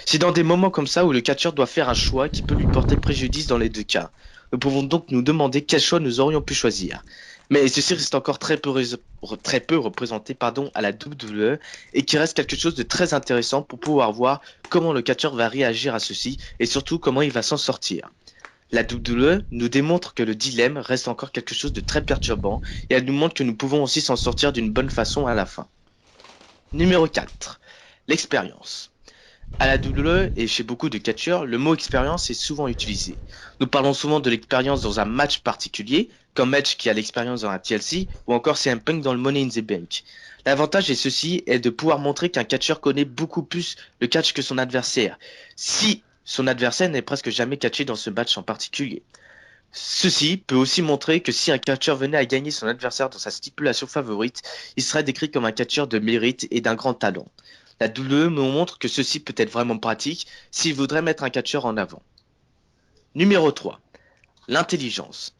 C'est dans des moments comme ça où le catcheur doit faire un choix qui peut lui porter préjudice dans les deux cas. Nous pouvons donc nous demander quel choix nous aurions pu choisir. Mais ceci reste encore très peu représenté à la WWE et qui reste quelque chose de très intéressant pour pouvoir voir comment le catcheur va réagir à ceci et surtout comment il va s'en sortir. La WWE nous démontre que le dilemme reste encore quelque chose de très perturbant et elle nous montre que nous pouvons aussi s'en sortir d'une bonne façon à la fin. Numéro 4. L'expérience. À la WWE et chez beaucoup de catcheurs, le mot expérience est souvent utilisé. Nous parlons souvent de l'expérience dans un match particulier, comme Edge qui a l'expérience dans un TLC, ou encore CM Punk dans le Money in the Bank. L'avantage est de pouvoir montrer qu'un catcheur connaît beaucoup plus le catch que son adversaire, si son adversaire n'est presque jamais catché dans ce match en particulier. Ceci peut aussi montrer que si un catcheur venait à gagner son adversaire dans sa stipulation favorite, il serait décrit comme un catcheur de mérite et d'un grand talent. La WWE nous montre que ceci peut être vraiment pratique s'il voudrait mettre un catcheur en avant. Numéro 3. L'intelligence.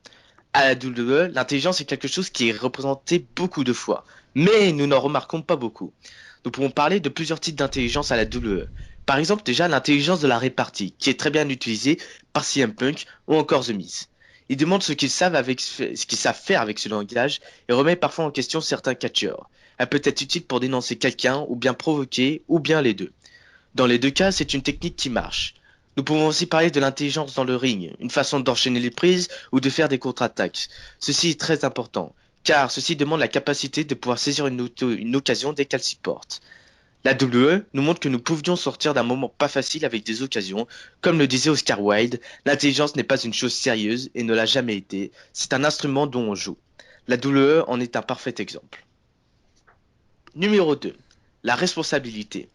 À la WWE, l'intelligence est quelque chose qui est représenté beaucoup de fois, mais nous n'en remarquons pas beaucoup. Nous pouvons parler de plusieurs types d'intelligence à la WWE. Par exemple, déjà l'intelligence de la répartie, qui est très bien utilisée par CM Punk ou encore The Miz. Ils demandent ce qu'ils savent faire avec ce langage et remet parfois en question certains catcheurs. Elle peut être utile pour dénoncer quelqu'un ou bien provoquer ou bien les deux. Dans les deux cas, c'est une technique qui marche. Nous pouvons aussi parler de l'intelligence dans le ring, une façon d'enchaîner les prises ou de faire des contre-attaques. Ceci est très important, car ceci demande la capacité de pouvoir saisir une occasion dès qu'elle s'y porte. La WWE nous montre que nous pouvions sortir d'un moment pas facile avec des occasions. Comme le disait Oscar Wilde, l'intelligence n'est pas une chose sérieuse et ne l'a jamais été. C'est un instrument dont on joue. La WWE en est un parfait exemple. Numéro 2. La responsabilité.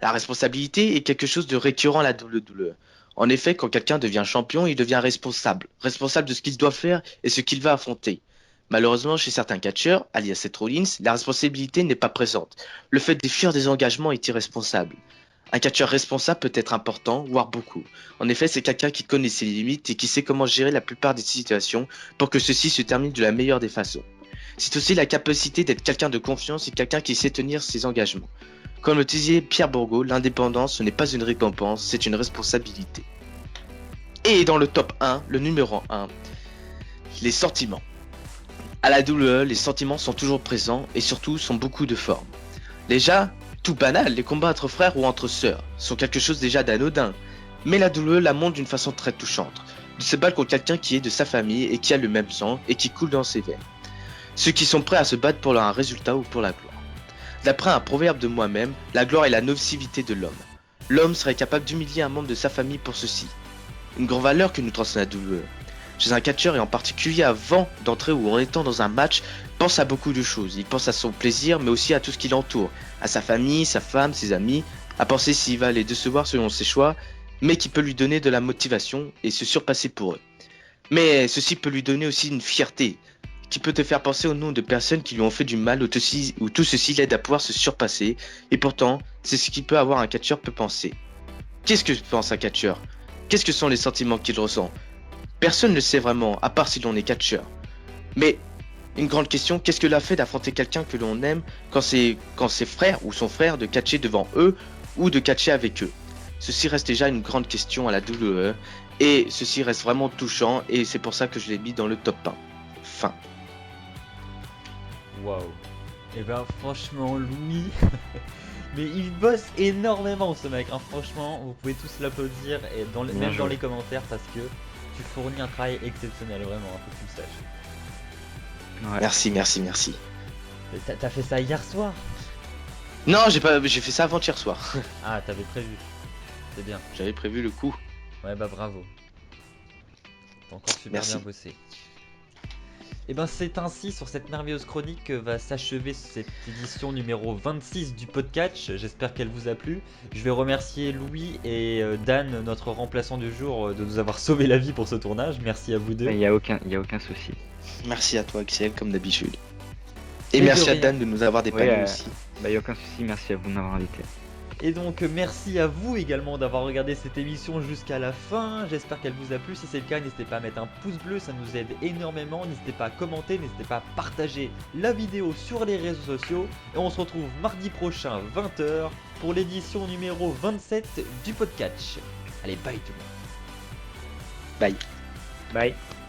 La responsabilité est quelque chose de récurrent à la WWE. En effet, quand quelqu'un devient champion, il devient responsable. Responsable de ce qu'il doit faire et ce qu'il va affronter. Malheureusement, chez certains catcheurs, alias Seth Rollins, la responsabilité n'est pas présente. Le fait de fuir des engagements est irresponsable. Un catcheur responsable peut être important, voire beaucoup. En effet, c'est quelqu'un qui connaît ses limites et qui sait comment gérer la plupart des situations pour que ceci se termine de la meilleure des façons. C'est aussi la capacité d'être quelqu'un de confiance et quelqu'un qui sait tenir ses engagements. Comme le disait Pierre Bourgault, l'indépendance ce n'est pas une récompense, c'est une responsabilité. Et dans le top 1, le numéro 1, les sentiments. À la WWE, les sentiments sont toujours présents et surtout sont beaucoup de formes. Déjà, tout banal, les combats entre frères ou entre sœurs sont quelque chose déjà d'anodin. Mais la WWE la montre d'une façon très touchante. De se battre contre quelqu'un qui est de sa famille et qui a le même sang et qui coule dans ses veines. Ceux qui sont prêts à se battre pour un résultat ou pour la gloire. D'après un proverbe de moi-même, la gloire est la nocivité de l'homme. L'homme serait capable d'humilier un membre de sa famille pour ceci. Une grande valeur que nous transmet la WWE. Chez un catcheur et en particulier avant d'entrer ou en étant dans un match, pense à beaucoup de choses. Il pense à son plaisir mais aussi à tout ce qui l'entoure. À sa famille, sa femme, ses amis. À penser s'il va les décevoir selon ses choix, mais qui peut lui donner de la motivation et se surpasser pour eux. Mais ceci peut lui donner aussi une fierté, qui peut te faire penser au nom de personnes qui lui ont fait du mal ou tout ceci l'aide à pouvoir se surpasser. Et pourtant, c'est ce qui peut avoir un catcheur peut penser. Qu'est-ce que pense un catcheur? Qu'est-ce que sont les sentiments qu'il ressent? Personne ne le sait vraiment, à part si l'on est catcheur. Mais, une grande question, qu'est-ce que l'a fait d'affronter quelqu'un que l'on aime quand ses frères ou son frère de catcher devant eux ou de catcher avec eux? Ceci reste déjà une grande question à la WWE et ceci reste vraiment touchant et c'est pour ça que je l'ai mis dans le top 1. Fin.
Waouh. Et ben franchement Louis, mais il bosse énormément ce mec, hein. Franchement vous pouvez tous l'applaudir et même dans les commentaires parce que tu fournis un travail exceptionnel vraiment, faut que tu le saches.
Ouais. Merci.
Mais t'as fait ça hier soir?
Non, j'ai fait ça avant-hier soir.
Ah t'avais prévu, c'est bien.
J'avais prévu le coup.
Ouais bah bravo. T'as encore super
Merci.
bien bossé. Et ben c'est ainsi sur cette merveilleuse chronique que va s'achever cette édition numéro 26 du podcast. J'espère qu'elle vous a plu. Je vais remercier Louis et Dan, notre remplaçant du jour, de nous avoir sauvé la vie pour ce tournage. Merci à vous deux.
Il y a aucun souci.
Merci à toi Axel comme d'habitude. Et merci à Dan de nous avoir dépanné aussi.
Il y a aucun souci, merci à vous de m'avoir invité.
Et donc merci à vous également d'avoir regardé cette émission jusqu'à la fin. J'espère qu'elle vous a plu. Si c'est le cas, n'hésitez pas à mettre un pouce bleu, ça nous aide énormément. N'hésitez pas à commenter, n'hésitez pas à partager la vidéo sur les réseaux sociaux. Et on se retrouve mardi prochain 20h pour l'édition numéro 27 du podcast. Allez, bye tout le monde.
Bye.
Bye.